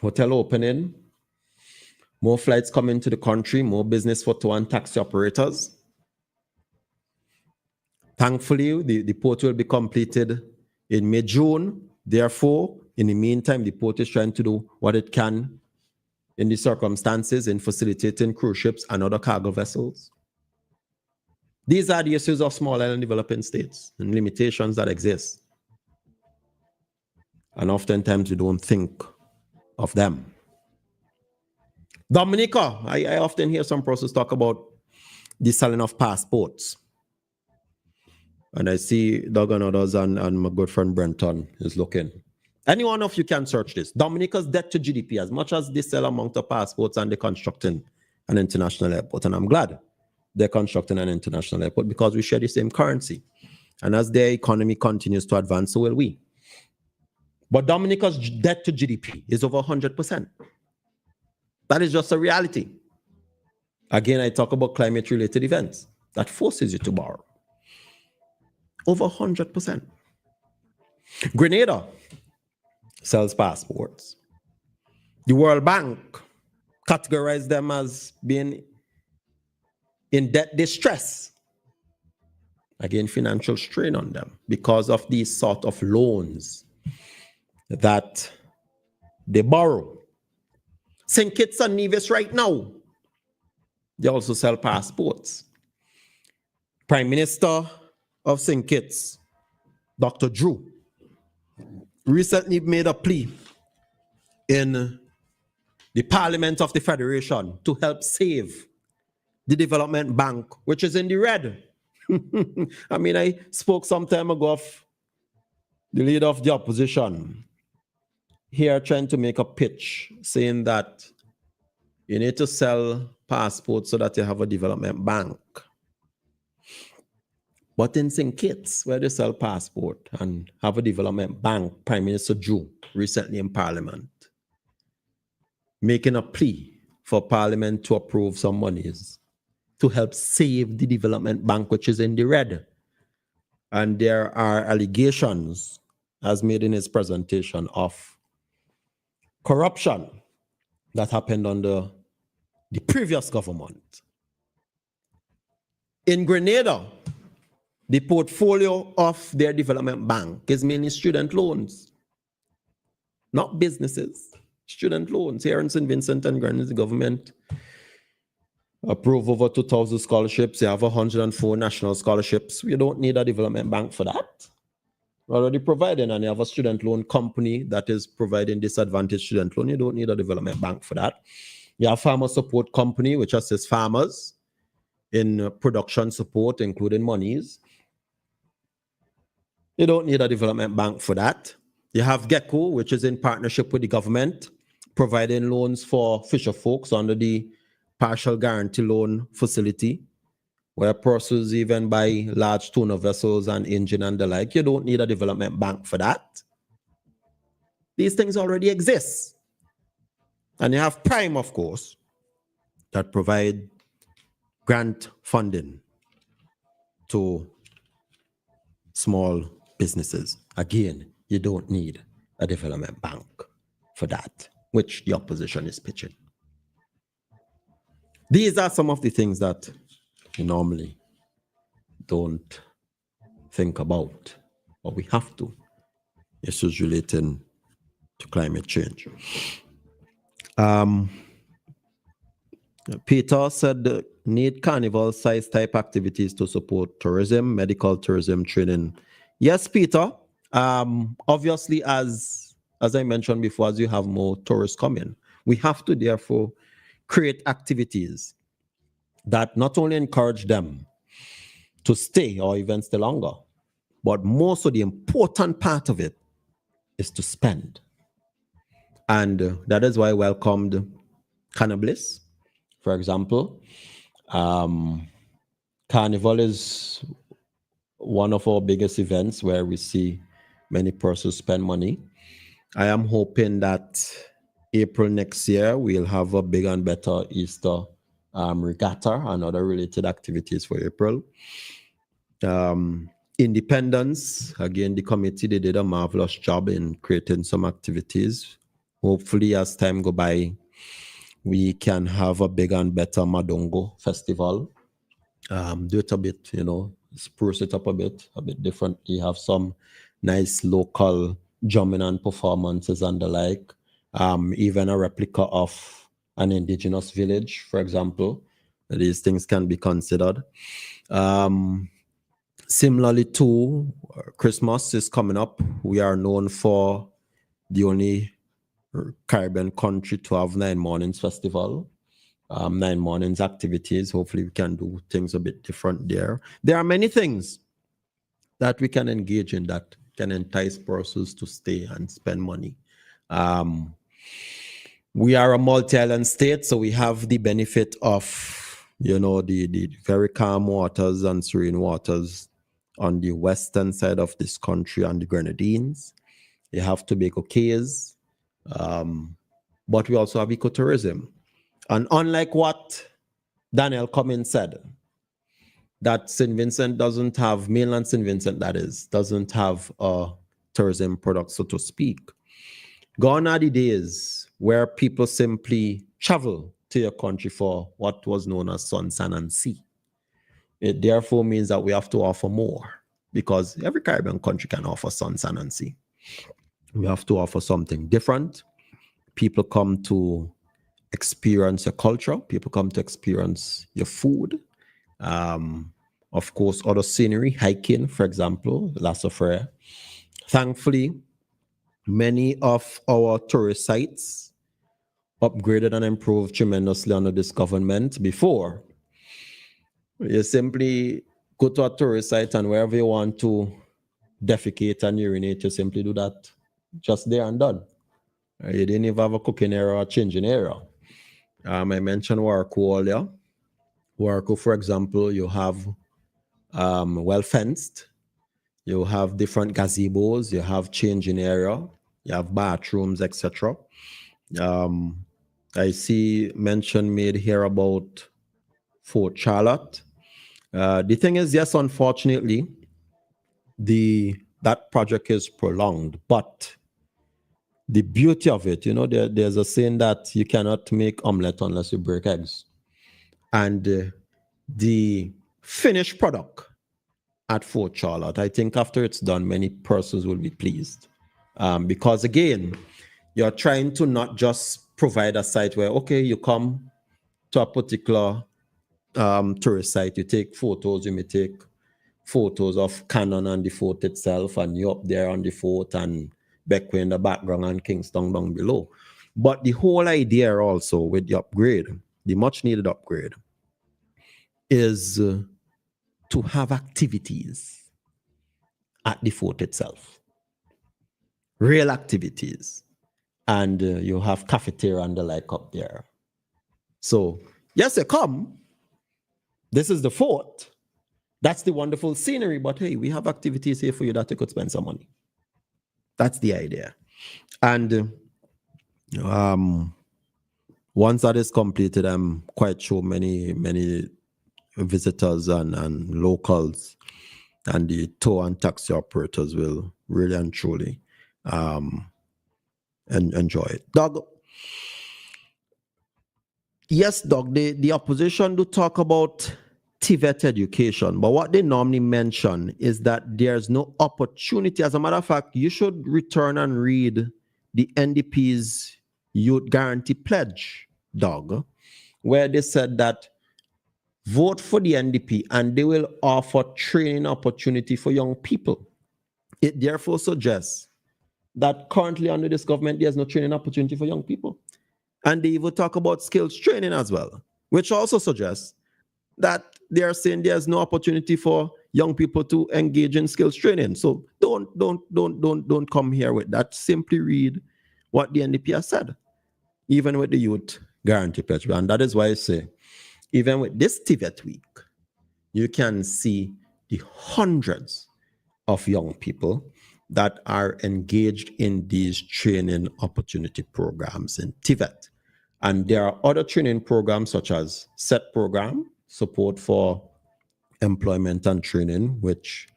Hotel opening, more flights coming to the country, more business for tour and taxi operators. Thankfully, the port will be completed in mid-June. Therefore, in the meantime, the port is trying to do what it can in the circumstances in facilitating cruise ships and other cargo vessels. These are the issues of small island developing states and limitations that exist. And oftentimes we don't think of them. Dominica, I often hear some persons talk about the selling of passports. And I see Doug and others and my good friend Brenton is looking. Any one of you can search this. Dominica's debt to GDP, as much as they sell amount of passports and they're constructing an international airport. And I'm glad they're constructing an international airport because we share the same currency. And as their economy continues to advance, so will we. But Dominica's debt to GDP is over 100%. That is just a reality. Again, I talk about climate-related events that forces you to borrow. Over 100%. Grenada sells passports. The World Bank categorized them as being in debt distress. Again, financial strain on them because of these sort of loans that they borrow. St. Kitts and Nevis right now, they also sell passports. Prime Minister of St. Kitts, Dr. Drew, recently made a plea in the Parliament of the Federation to help save the Development Bank, which is in the red. I mean, I spoke some time ago of the leader of the opposition here trying to make a pitch saying that you need to sell passports so that you have a development bank. But in St. Kitts, where they sell passport and have a development bank, Prime Minister Drew recently in Parliament, making a plea for Parliament to approve some monies to help save the development bank, which is in the red. And there are allegations, as made in his presentation, of corruption that happened under the previous government. In Grenada, The portfolio of their development bank is mainly student loans, not businesses. Student loans. Here in St. Vincent and Grenadines, the government approve over 2,000 scholarships. You have 104 national scholarships. You don't need a development bank for that. We're already providing, and you have a student loan company that is providing disadvantaged student loan. You don't need a development bank for that. You have farmer support company, which assists farmers in production support, including monies. You don't need a development bank for that. You have Gecko, which is in partnership with the government, providing loans for fisher folks under the partial guarantee loan facility, where persons even buy large tuna vessels and engine and the like. You don't need a development bank for that. These things already exist. And you have Prime, of course, that provide grant funding to small businesses. Again, you don't need a development bank for that, which the opposition is pitching. These are some of the things that you normally don't think about, but we have to. Issues relating to climate change. Peter said need carnival-sized type activities to support tourism, medical tourism training. Yes, Peter. Obviously, as I mentioned before, as you have more tourists coming, we have to therefore create activities that not only encourage them to stay or even stay longer, but more so the important part of it is to spend. And that is why I welcomed Cannabis, for example. Carnival is one of our biggest events where we see many persons spend money. I am hoping that April next year, we'll have a big and better Easter regatta and other related activities for April. Independence, again, the committee, they did a marvelous job in creating some activities. Hopefully, as time go by, we can have a big and better Madongo festival. Do it a bit, spruce it up a bit different. You have some nice local drumming and performances and the like. Even a replica of an indigenous village, for example. These things can be considered. Similarly to Christmas is coming up. We are known for the only Caribbean country to have 9 Mornings festival. 9 Mornings activities. Hopefully we can do things a bit different there. There are many things that we can engage in that can entice persons to stay and spend money. We are a multi-island state, so we have the benefit of, the very calm waters and serene waters on the western side of this country and the Grenadines. You have Tobacco Cays, but we also have ecotourism. And unlike what Daniel Cummins said, that St. Vincent doesn't have, mainland St. Vincent that is, doesn't have a tourism product, so to speak. Gone are the days where people simply travel to your country for what was known as sun, sand, and sea. It therefore means that we have to offer more, because every Caribbean country can offer sun, sand, and sea. We have to offer something different. People come to experience your culture. People come to experience your food. Of course, other scenery, hiking, for example, La Sofre. Thankfully, many of our tourist sites upgraded and improved tremendously under this government. Before, you simply go to a tourist site and wherever you want to defecate and urinate, you simply do that just there and done. You didn't even have a cooking area or a changing area. I mentioned Warco earlier. Warco, for example, you have well fenced. You have different gazebos. You have changing area. You have bathrooms, etc. I see mention made here about Fort Charlotte. The thing is, yes, unfortunately, that project is prolonged, but the beauty of it, there's a saying that you cannot make omelette unless you break eggs. And the finished product at Fort Charlotte. I think after it's done, many persons will be pleased. Because again, you're trying to not just provide a site where, okay, you come to a particular tourist site, you take photos, you may take photos of Cannon and the fort itself, and you're up there on the fort and Beckway in the background and Kingston down below. But the whole idea also with the upgrade, the much needed upgrade, is to have activities at the fort itself. Real activities. And you have cafeteria and the like up there. So, yes, you come. This is the fort. That's the wonderful scenery. But hey, we have activities here for you that you could spend some money. That's the idea. And once that is completed, I'm quite sure many visitors and locals and the tour and taxi operators will really and truly enjoy it. Doug, yes, Doug, the opposition do talk about TVET education, but what they normally mention is that there's no opportunity. As a matter of fact, you should return and read the NDP's Youth Guarantee Pledge, Doug, where they said that vote for the NDP and they will offer training opportunity for young people. It therefore suggests that currently under this government, there's no training opportunity for young people. And they even talk about skills training as well, which also suggests that they are saying there's no opportunity for young people to engage in skills training. So don't come here with that. Simply read what the NDP has said, even with the Youth Guarantee Pledge. And that is why I say, even with this TVET week, you can see the hundreds of young people that are engaged in these training opportunity programs in TVET. And there are other training programs such as SET program, Support for Employment and Training, which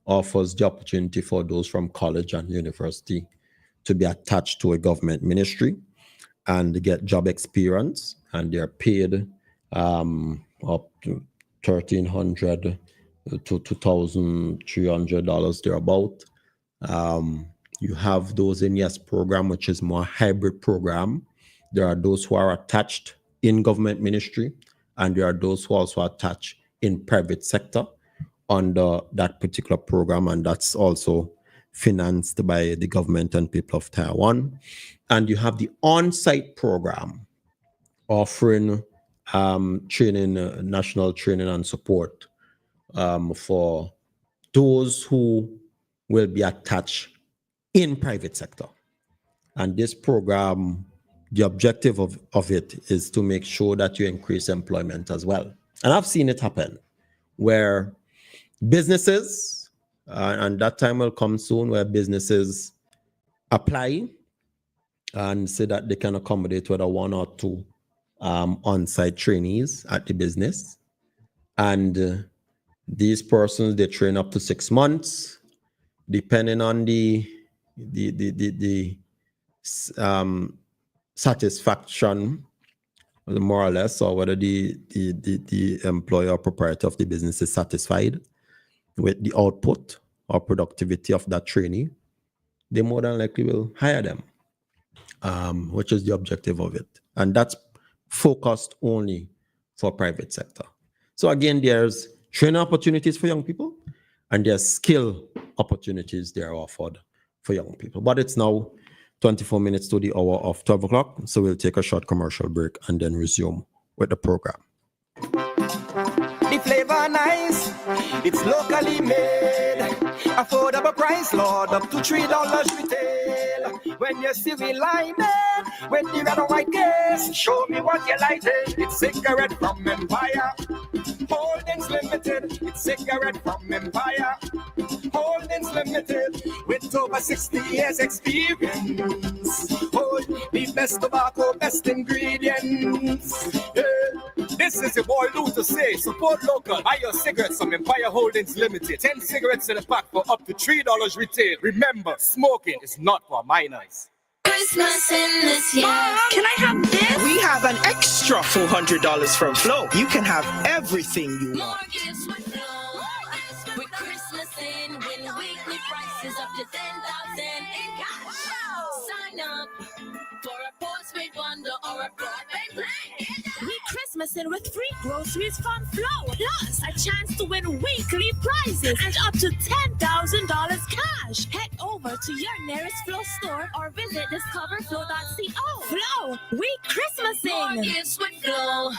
offers the opportunity for those from college and university to be attached to a government ministry and get job experience, and they're paid up to $1,300 to $2,300 thereabout. You have those in YES program, which is more hybrid program. There are those who are attached in government ministry, and there are those who also attach in private sector under that particular program, and that's also financed by the government and people of Taiwan. And you have the on-site program offering training, national training and support for those who will be attached in private sector. And this program, the objective of it is to make sure that you increase employment as well. And I've seen it happen where businesses, and that time will come soon, where businesses apply and say that they can accommodate whether one or two on-site trainees at the business. And these persons, they train up to 6 months, depending on the satisfaction, more or less, or whether the employer or proprietor of the business is satisfied with the output or productivity of that trainee, they more than likely will hire them, which is the objective of it. And that's focused only for private sector. So again, there's training opportunities for young people, and there's skill opportunities they are offered for young people. But it's now 24 minutes to the hour of 12 o'clock. So we'll take a short commercial break and then resume with the program. The flavor nice, it's locally made. Affordable price, Lord, up to $3 retail. When you see we line it, with the red and white case, show me what you like it. It's cigarette from Empire. Holdings Limited, it's cigarette from Empire. Holdings Limited, with over 60 years experience. Hold the best tobacco, best ingredients. Yeah. This is your boy Lou to say, support local, buy your cigarettes from Empire Holdings Limited. 10 cigarettes in a pack for up to $3 retail. Remember, smoking is not for minors. Christmas in this year. Can I have this? We have an extra $400 from Flow. You can have everything you want. With Christmas Listen with free groceries from Flow, plus a chance to win weekly prizes and up to $10,000 cash. Head over to your nearest Flow store or visit discoverflow.co. Flow, we Christmasing. More gifts with Flow.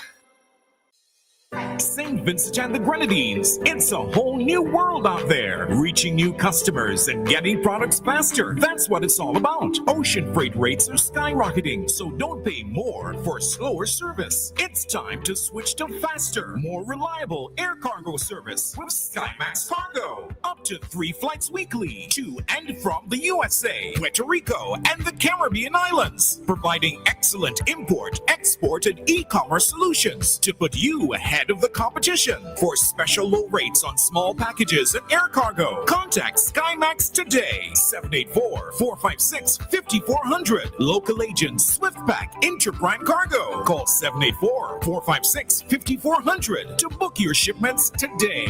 St. Vincent and the Grenadines. It's a whole new world out there. Reaching new customers and getting products faster. That's what it's all about. Ocean freight rates are skyrocketing, so don't pay more for slower service. It's time to switch to faster, more reliable air cargo service with SkyMax Cargo. Up to 3 flights weekly to and from the USA, Puerto Rico, and the Caribbean islands. Providing excellent import, export, and e-commerce solutions to put you ahead of the competition. For special low rates on small packages and air cargo, contact SkyMax today. 784-456-5400. Local agents SwiftPack, Interprime Cargo. Call 784-456-5400 to book your shipments today.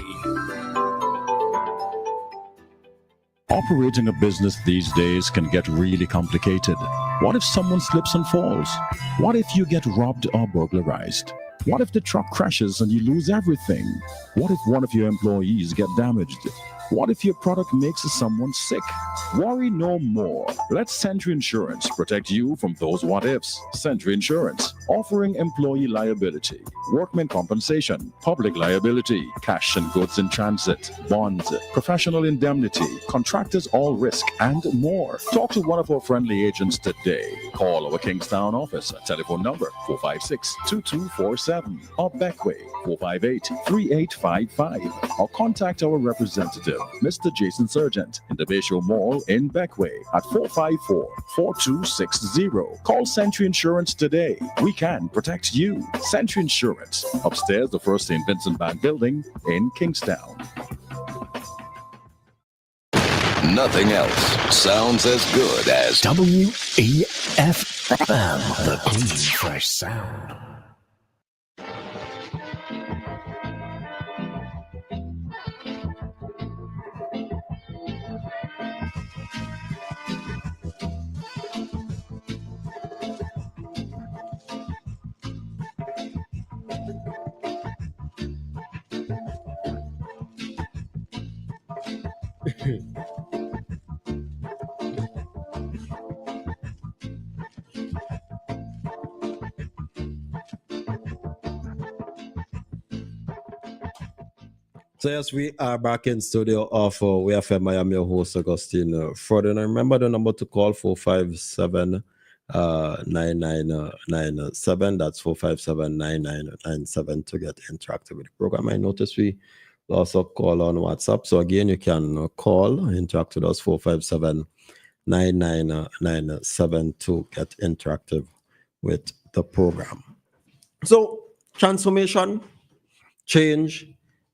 Operating a business these days can get really complicated. What if someone slips and falls? What if you get robbed or burglarized? What if the truck crashes and you lose everything? What if one of your employees get damaged? What if your product makes someone sick? Worry no more. Let Sentry Insurance protect you from those what ifs. Sentry Insurance, offering employee liability, workman compensation, public liability, cash and goods in transit, bonds, professional indemnity, contractors all risk, and more. Talk to one of our friendly agents today. Call our Kingstown office at telephone number 456-2247 or Beckway 458-3855 or contact our representative, Mr. Jason Sargent, in the Bayshore Mall in Beckway at 454-4260. Call Sentry Insurance today. We can protect you. Sentry Insurance, upstairs the First St. Vincent Bank Building in Kingstown. Nothing else sounds as good as WEFM, the clean, fresh sound. So yes, we are back in studio of WEFM. I am your host, Augustine Ferdinand. Remember the number to call, 457-9997. That's 457-9997 to get interactive with the program. I noticed we also call on WhatsApp. So again, you can call, interact with us, 457-9997 to get interactive with the program. So transformation, change.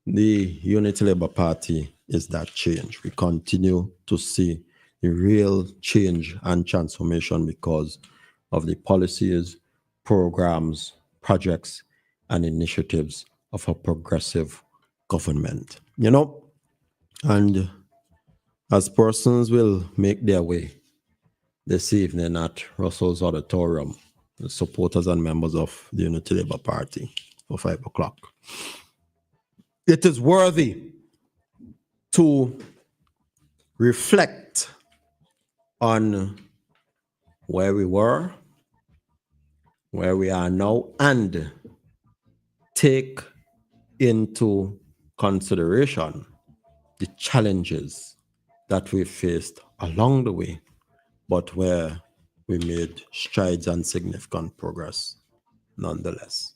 The Unity Labour Party is that change. We continue to see the real change and transformation because of the policies, programs, projects, and initiatives of a progressive government. You know, and as persons will make their way this evening at Russell's Auditorium, the supporters and members of the Unity Labour Party for 5 o'clock. It is worthy to reflect on where we were, where we are now, and take into consideration the challenges that we faced along the way, but where we made strides and significant progress nonetheless.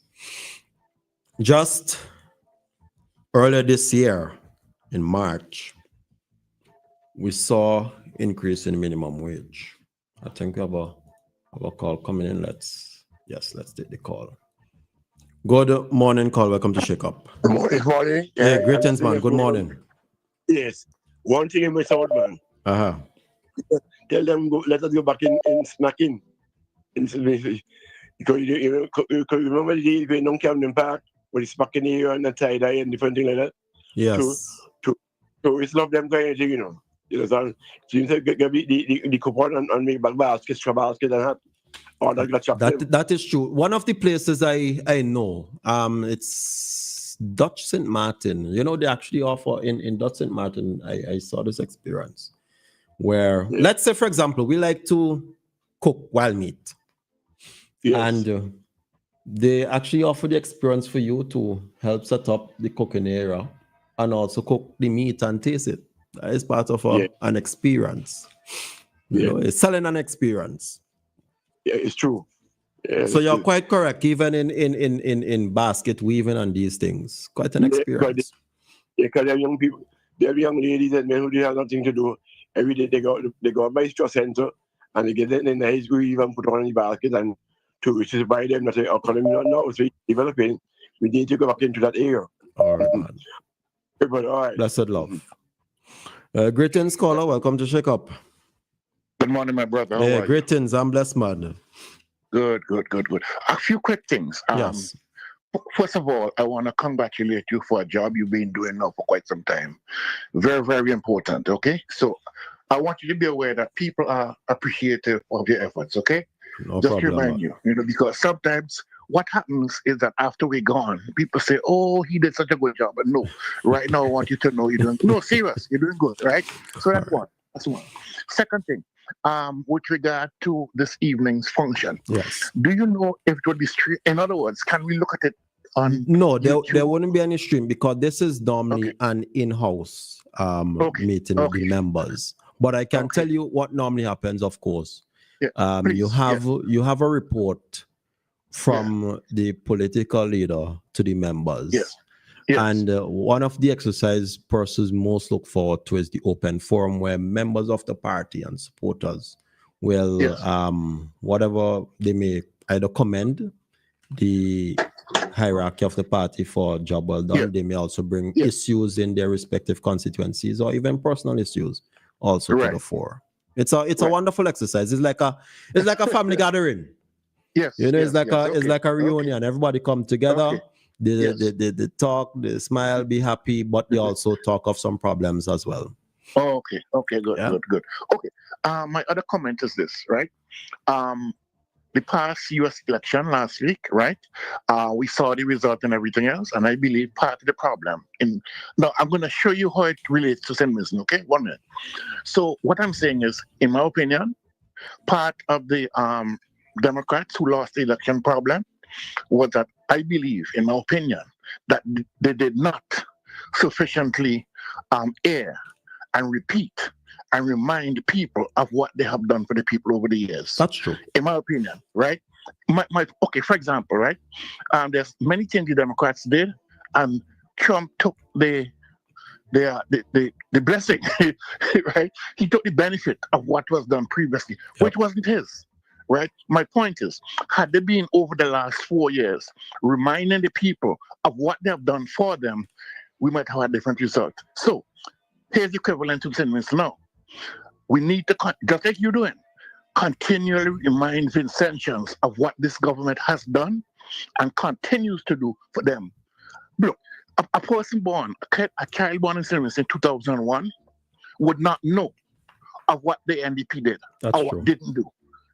Just earlier this year, in March, we saw increase in minimum wage. I think we have a call coming in. Let's take the call. Good morning, call. Welcome to Shakeup. Good morning. Yeah, greetings, man. Good morning. Yes. One thing in my thought, man. Tell them let us go back in snacking. Because you remember the day going on Camden Park with the smacking here and the tie-dye and different things like that? Yes. So it's not them kind of thing, you know. So you say the coupon and make back basket, straw basket and that. Or that got chopped in. That is true. One of the places I know, it's Dutch St. Martin. You know, they actually offer in Dutch St. Martin. I saw this experience where, let's say, for example, we like to cook wild meat. Yes. And they actually offer the experience for you to help set up the cooking area and also cook the meat and taste it. That is part of an experience. You know, it's selling an experience. Yeah, it's true. Yeah, so you're quite correct, even in basket weaving and these things. Quite an experience. Because they're young people, they're young ladies and men who they have nothing to do. Every day they go by Straw Center and they get it in the nice weave and put on the basket and tourists buy them. That's our economy now is developing. We need to go back into that area. All right, man. But all right. Blessed love. Greetings, caller. Welcome to Shakeup. Good morning, my brother. Yeah, greetings. I'm blessed, man. Good. A few quick things. Yes. First of all, I want to congratulate you for a job you've been doing now for quite some time. Very, very important, okay? So I want you to be aware that people are appreciative of your efforts, okay? No Just problem, remind you, because sometimes what happens is that after we're gone, people say, oh, he did such a good job. But no, right now I want you to know you're doing, no, serious, you're doing good, right? So that's one. Second thing, with regard to this evening's function, yes. Do you know if it would be streamed? In other words, can we look at it on No, there wouldn't be any stream because this is normally an in-house meeting with the members. But I can tell you what normally happens, of course. Yeah, you have a report from the political leader to the members. Yes. And one of the exercise persons most look forward to is the open forum where members of the party and supporters will, whatever they may either commend the hierarchy of the party for a job well done. They may also bring issues in their respective constituencies or even personal issues also to the fore. It's a wonderful exercise. It's like a family gathering. Yes. It's like a reunion. Everybody come together. They talk, they smile, be happy, but they also talk of some problems as well. Oh, okay, good. Okay, my other comment is this, right? The past U.S. election last week, right? We saw the result and everything else, and I believe part of the problem. Now, I'm going to show you how it relates to St. Vincent, okay? 1 minute. So what I'm saying is, in my opinion, part of the Democrats who lost the election problem was that I believe, in my opinion, that they did not sufficiently air and repeat and remind people of what they have done for the people over the years. That's true. In my opinion, right? Okay, for example, right? There's many things the Democrats did, and Trump took the blessing, right? He took the benefit of what was done previously, which wasn't his. Right? My point is, had they been over the last 4 years reminding the people of what they have done for them, we might have a different result. So here's the equivalent to St. Vincent now. We need to, just like you're doing, continually remind Vincentians of what this government has done and continues to do for them. Look, a person born, a child born in St. Vincent in 2001 would not know of what the NDP did or what didn't do.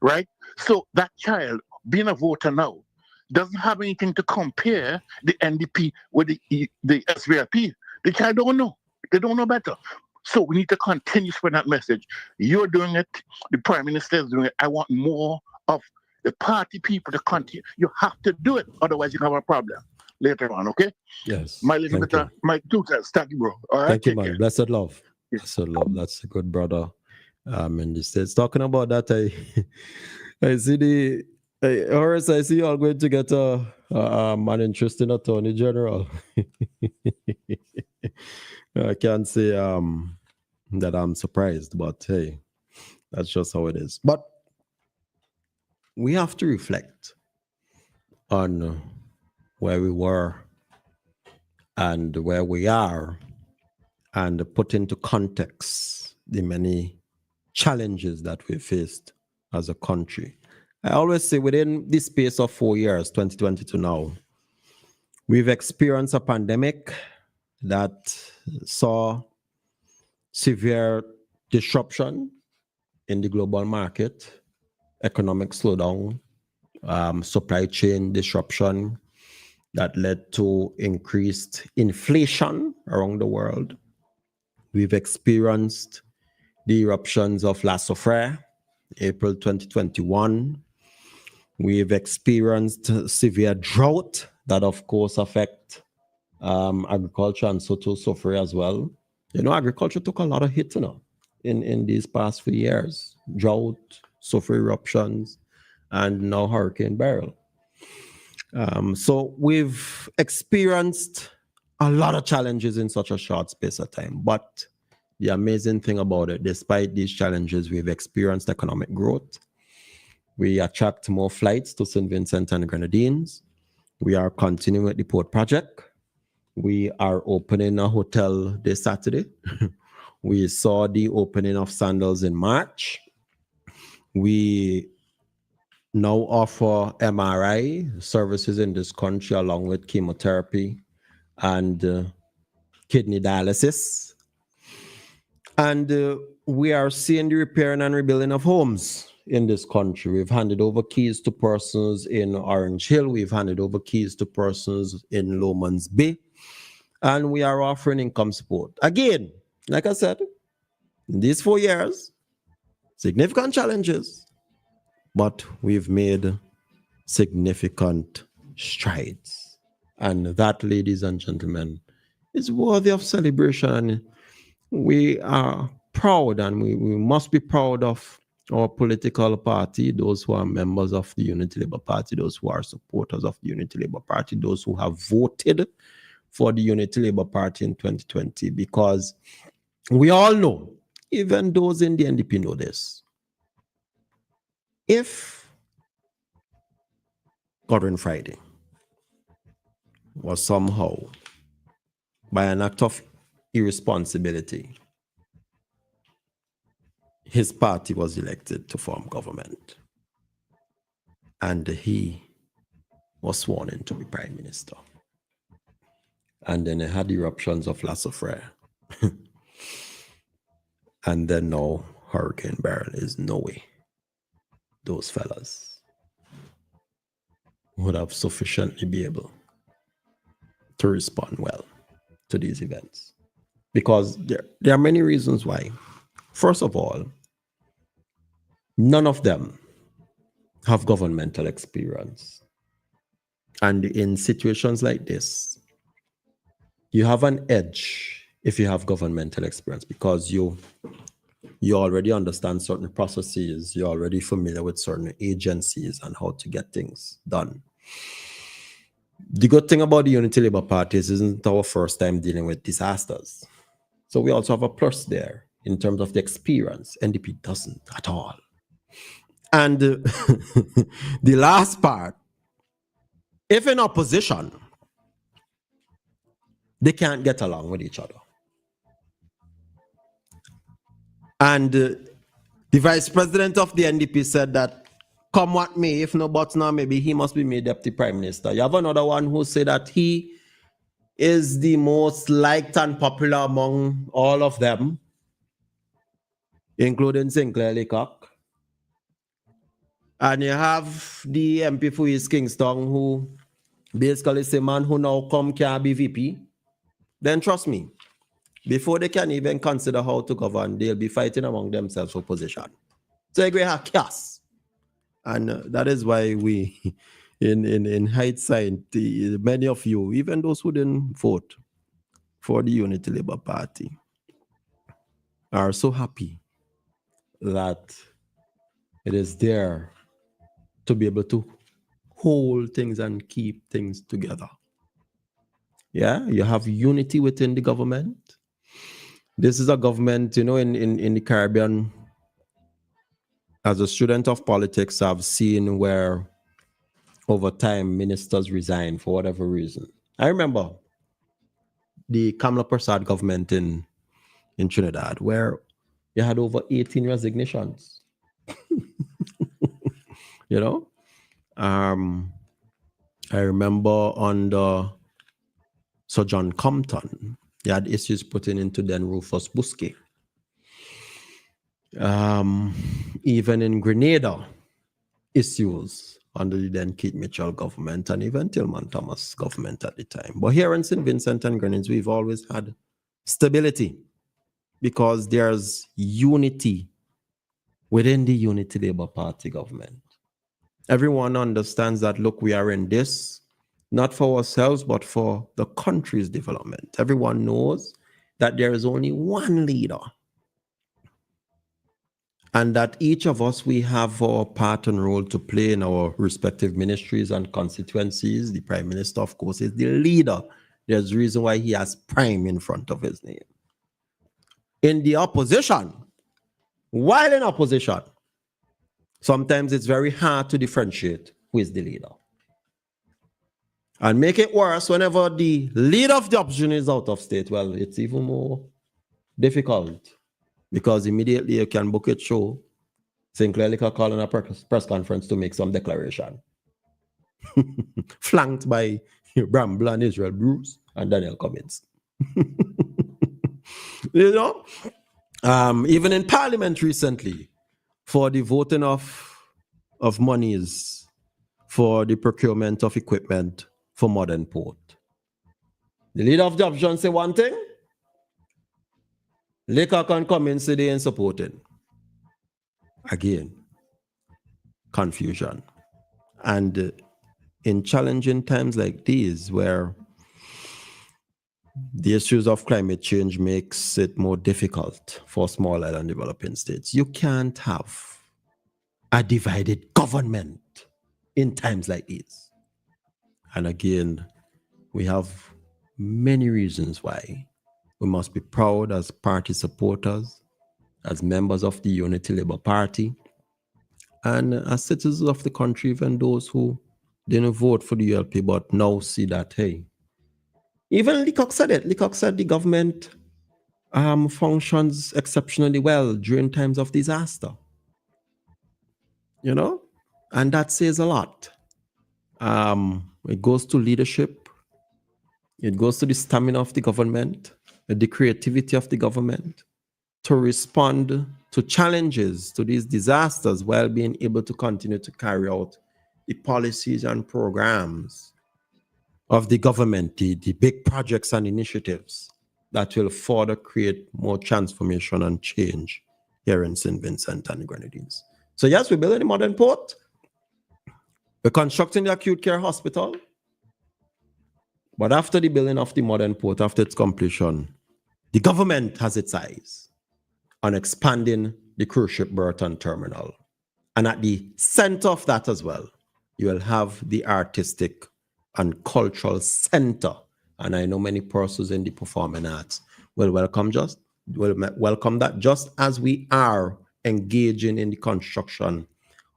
Right? So that child, being a voter now, doesn't have anything to compare the NDP with the SVLP. The child don't know. They don't know better. So we need to continue spreading that message. You're doing it. The Prime Minister is doing it. I want more of the party people to continue. You have to do it. Otherwise, you have a problem later on, okay? Yes. My little bit, my two cents. Thank you, bro. All right? Thank you, man. Blessed love. Blessed love. That's a good brother. In the States. Talking about that, I see Horace, I see you all going to get an interesting attorney general. I can't say that I'm surprised, but hey, that's just how it is. But we have to reflect on where we were and where we are and put into context the many challenges that we faced as a country. I always say within this space of 4 years, 2020 to now, we've experienced a pandemic that saw severe disruption in the global market, economic slowdown, supply chain disruption that led to increased inflation around the world. We've experienced the eruptions of La Soufrière, April 2021. We've experienced severe drought that, of course, affect agriculture and so too Soufrière as well. You know, agriculture took a lot of hit, in these past few years. Drought, Soufrière eruptions, and now Hurricane Beryl. So we've experienced a lot of challenges in such a short space of time. But the amazing thing about it, despite these challenges, we've experienced economic growth. We attract more flights to St. Vincent and Grenadines. We are continuing with the port project. We are opening a hotel this Saturday. We saw the opening of Sandals in March. We now offer MRI services in this country along with chemotherapy and kidney dialysis. And we are seeing the repairing and rebuilding of homes in this country. We've handed over keys to persons in Orange Hill. We've handed over keys to persons in Lomans Bay. And we are offering income support. Again, like I said, in these 4 years, significant challenges, but we've made significant strides. And that, ladies and gentlemen, is worthy of celebration. We are proud, and we must be proud of our political party, those who are members of the Unity Labour Party, those who are supporters of the Unity Labour Party, those who have voted for the Unity Labour Party in 2020, because we all know, even those in the NDP know this, if Godwin Friday was somehow, by an act of irresponsibility, his party was elected to form government, and he was sworn in to be prime minister, and then he had eruptions of La Soufrière, and then now Hurricane Beryl, is no way those fellas would have sufficiently be able to respond well to these events. Because there are many reasons why. First of all, none of them have governmental experience. And in situations like this, you have an edge if you have governmental experience, because you already understand certain processes, you're already familiar with certain agencies and how to get things done. The good thing about the Unity Labour Party is isn't our first time dealing with disasters. So we also have a plus there in terms of the experience. NDP doesn't at all. And the last part, if in opposition, they can't get along with each other. And the vice president of the NDP said that, come what may, if no but now, maybe he must be made deputy prime minister. You have another one who said that he is the most liked and popular among all of them, including Sinclair Leacock. And you have the MP for East Kingston, who basically say, man who now come can be VP. Then trust me, before they can even consider how to govern, they'll be fighting among themselves for position. So agree have chaos. And that is why we, in hindsight, many of you, even those who didn't vote for the Unity Labour Party, are so happy that it is there to be able to hold things and keep things together. Yeah, you have unity within the government. This is a government, in the Caribbean, as a student of politics, I've seen where over time ministers resign for whatever reason. I remember the Kamala Prasad government in Trinidad, where you had over 18 resignations. I remember under Sir John Compton, you had issues putting into then Rufus Busquet. Even in Grenada, issues under the then Keith Mitchell government and even Tillman Thomas government at the time. But here in St. Vincent and Grenadines, we've always had stability because there's unity within the Unity Labour Party government. Everyone understands that, look, we are in this, not for ourselves, but for the country's development. Everyone knows that there is only one leader and that each of us, we have our part and role to play in our respective ministries and constituencies. The Prime Minister, of course, is the leader. There's a reason why he has Prime in front of his name. In the opposition, while in opposition, sometimes it's very hard to differentiate who is the leader. And make it worse, whenever the leader of the opposition is out of state, well, it's even more difficult because immediately you can book it show Sinclair Liquor calling a press conference to make some declaration. Flanked by Bramble and Israel Bruce and Daniel Cummins. You know? Even in Parliament recently, for the voting of monies for the procurement of equipment for Modern Port. The leader of the opposition say one thing, Liquor can come in, say they ain't supporting. Again, confusion. And in challenging times like these, where the issues of climate change makes it more difficult for small island developing states, you can't have a divided government in times like these. And again, we have many reasons why we must be proud as party supporters, as members of the Unity Labour Party, and as citizens of the country, even those who didn't vote for the ULP but now see that, hey, even Leacock said it. Leacock said the government functions exceptionally well during times of disaster. You know? And that says a lot. It goes to leadership. It goes to the stamina of the government, the creativity of the government to respond to challenges, to these disasters, while being able to continue to carry out the policies and programs of the government, the big projects and initiatives that will further create more transformation and change here in St. Vincent and the Grenadines. So yes, we're building a modern port. We're constructing the acute care hospital. But after the building of the modern port, after its completion, the government has its eyes on expanding the cruise ship berth and terminal. And at the center of that as well, you will have the artistic and cultural center. And I know many persons in the performing arts will welcome that, just as we are engaging in the construction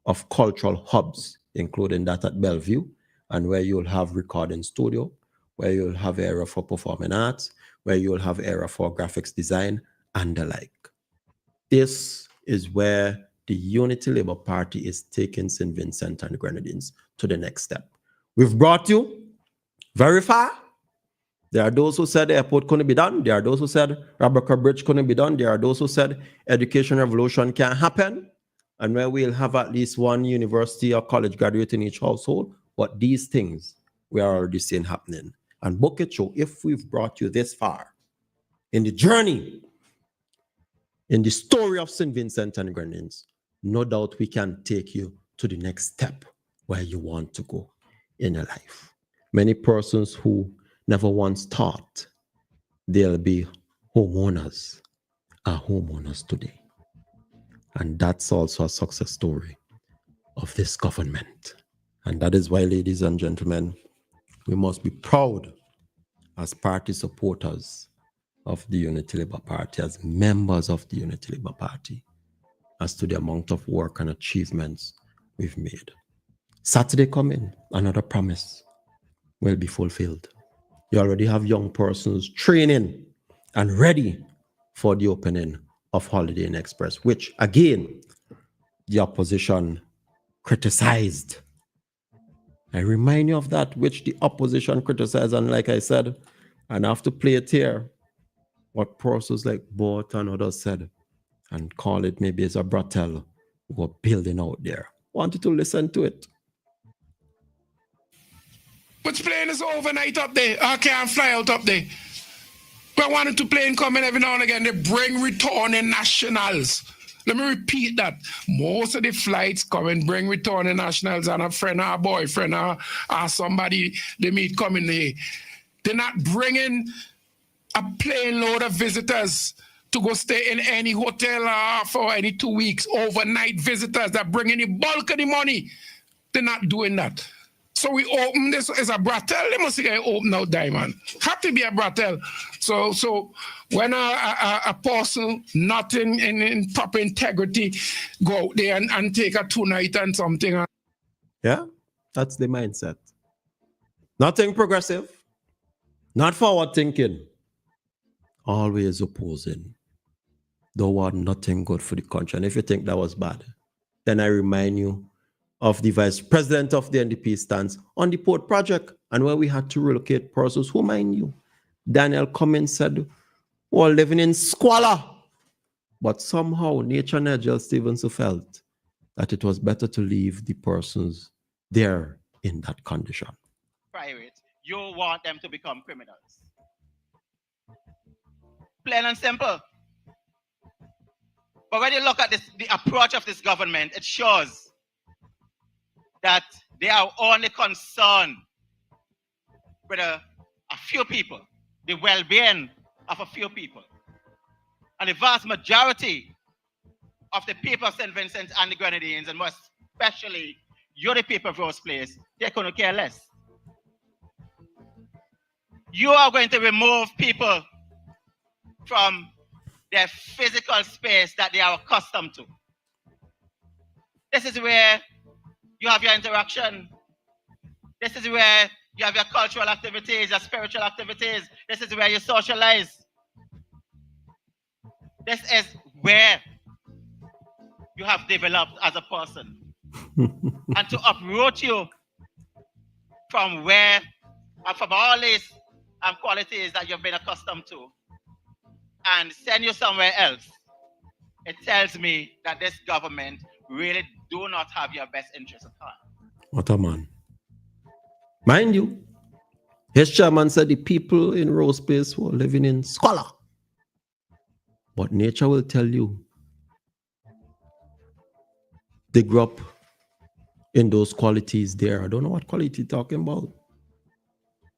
of cultural hubs, including that at Bellevue, and where you'll have recording studio, where you'll have area for performing arts, where you'll have area for graphics design, and the like. This is where the Unity Labour Party is taking St. Vincent and the Grenadines to the next step. We've brought you very far. There are those who said the airport couldn't be done. There are those who said Rabaka Bridge couldn't be done. There are those who said education revolution can't happen. And where we'll have at least one university or college graduate in each household. But these things we are already seeing happening. And Bucket Show, if we've brought you this far in the journey, in the story of St. Vincent and Grenadines, no doubt we can take you to the next step where you want to go in your life. Many persons who never once thought they'll be homeowners are homeowners today. And that's also a success story of this government. And that is why, ladies and gentlemen, we must be proud as party supporters of the Unity Labour Party, as members of the Unity Labour Party, as to the amount of work and achievements we've made. Saturday coming, another promise will be fulfilled. You already have young persons training and ready for the opening of Holiday Inn Express, which again, the opposition criticized. I remind you of that, which the opposition criticized, and like I said, and I have to play it here, what persons like Bort and others said, and call it maybe as a brothel we're building out there. Wanted to listen to it. Which plane is overnight up there? I can't fly out up there. But one or two planes coming every now and again. They bring returning nationals. Let me repeat that. Most of the flights coming bring returning nationals and a friend or a boyfriend or somebody they meet coming here. They're not bringing a plane load of visitors to go stay in any hotel for any 2 weeks. Overnight visitors that bring in the bulk of the money. They're not doing that. So we open this as a brothel. They must get open out, Diamond. Have to be a brothel. So when a person not in proper integrity go out there and take a 2-night and something. Yeah, that's the mindset. Nothing progressive, not forward thinking, always opposing. Don't want nothing good for the country. And if you think that was bad, then I remind you of the vice president of the NDP stance on the port project and where we had to relocate persons who, mind you, Daniel Cummins said, were living in squalor. But somehow nature and Nigel Stevenson felt that it was better to leave the persons there in that condition. Private, you want them to become criminals. Plain and simple. But when you look at the approach of this government, it shows that they are only concerned with a few people, the well-being of a few people. And the vast majority of the people of St. Vincent and the Grenadines, and more especially you, the people of Rose Place, they couldn't care less. You are going to remove people from their physical space that they are accustomed to. This is where you have your interaction. This is where you have your cultural activities, your spiritual activities. This is where you socialize. This is where you have developed as a person. And to uproot you from where, from all these qualities that you've been accustomed to and send you somewhere else, it tells me that this government really do not have your best interest at heart. What a man. Mind you, his chairman said the people in Rose Place were living in squalor. But nature will tell you they grew up in those qualities there. I don't know what quality he's talking about.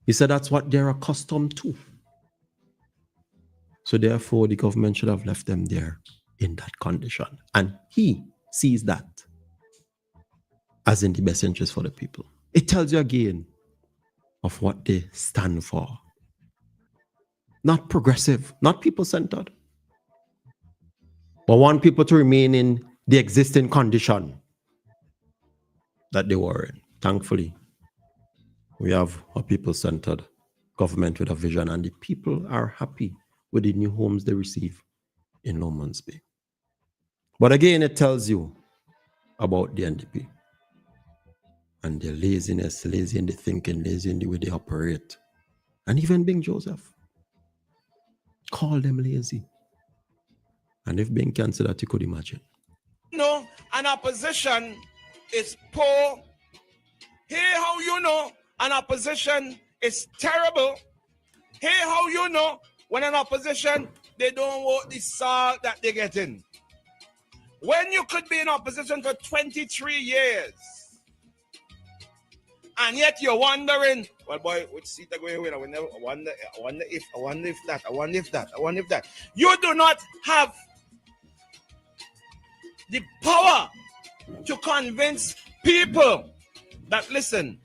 He said that's what they're accustomed to. So therefore, the government should have left them there in that condition. And he sees that as in the best interest for the people. It tells you again of what they stand for. Not progressive, not people-centered, but want people to remain in the existing condition that they were in. Thankfully, we have a people-centered government with a vision, and the people are happy with the new homes they receive in Lomans Bay. But again, it tells you about the NDP and their laziness, lazy in the thinking, lazy in the way they operate. And even Bing Joseph, call them lazy. And if Bing can say that, you could imagine. No, an opposition is poor. Here how you know an opposition is terrible. Here how you know when an opposition, they don't want the salt that they get in. When you could be in opposition for 23 years, and yet you're wondering, well, boy, which seat are going to win? I wonder if that. You do not have the power to convince people that, listen,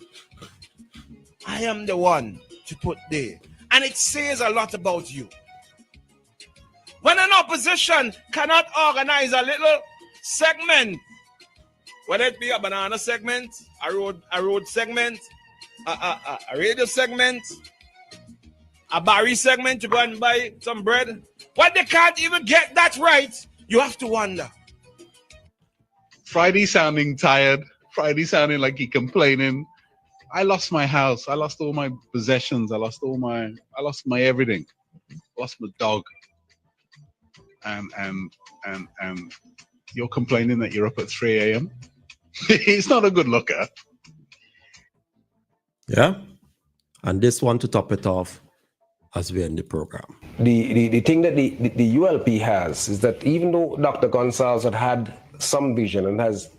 I am the one to put there. And it says a lot about you. When an opposition cannot organize a little segment, whether it be a banana segment, a road segment, a radio segment, a Barry segment to go and buy some bread, when they can't even get that right, you have to wonder. Friday sounding tired. Friday sounding like he complaining. I lost my house. I lost all my possessions. I lost my everything. Lost my dog. And you're complaining that you're up at 3 a.m. It's not a good look at. Yeah. And this one to top it off as we end the program. The thing that the ULP has is that even though Dr. Gonsalves had some vision and has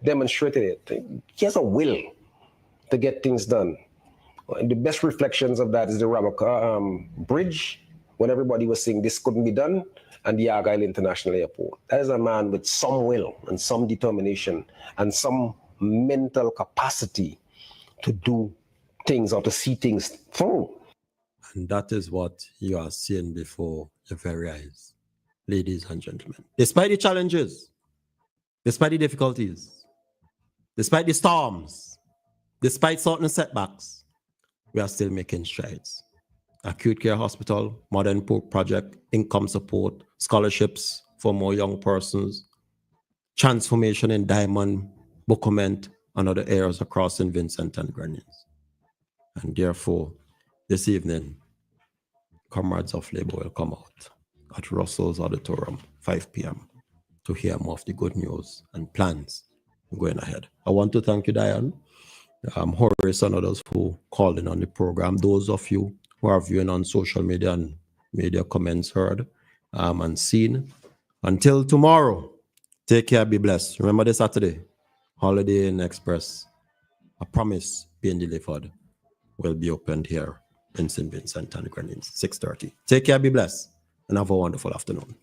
demonstrated it, he has a will to get things done. And the best reflections of that is the Ramaka Bridge, when everybody was saying this couldn't be done, and the Argyle International Airport. That is a man with some will and some determination and some mental capacity to do things or to see things through. And that is what you are seeing before your very eyes, ladies and gentlemen. Despite the challenges, despite the difficulties, despite the storms, despite certain setbacks, we are still making strides. Acute care hospital, modern project, income support, scholarships for more young persons, transformation in Diamond, Bookament, and other areas across St. Vincent and Grenadines. And therefore, this evening, comrades of labor will come out at Russell's Auditorium, 5 p.m. to hear more of the good news and plans going ahead. I want to thank you, Diane, Horace, and others who called in on the program. Those of you who are viewing on social media and media comments heard and seen. Until tomorrow, take care, be blessed. Remember this Saturday, Holiday Inn Express, a promise being delivered, will be opened here in St. Vincent and Grenadines, 6:30. Take care, be blessed, and have a wonderful afternoon.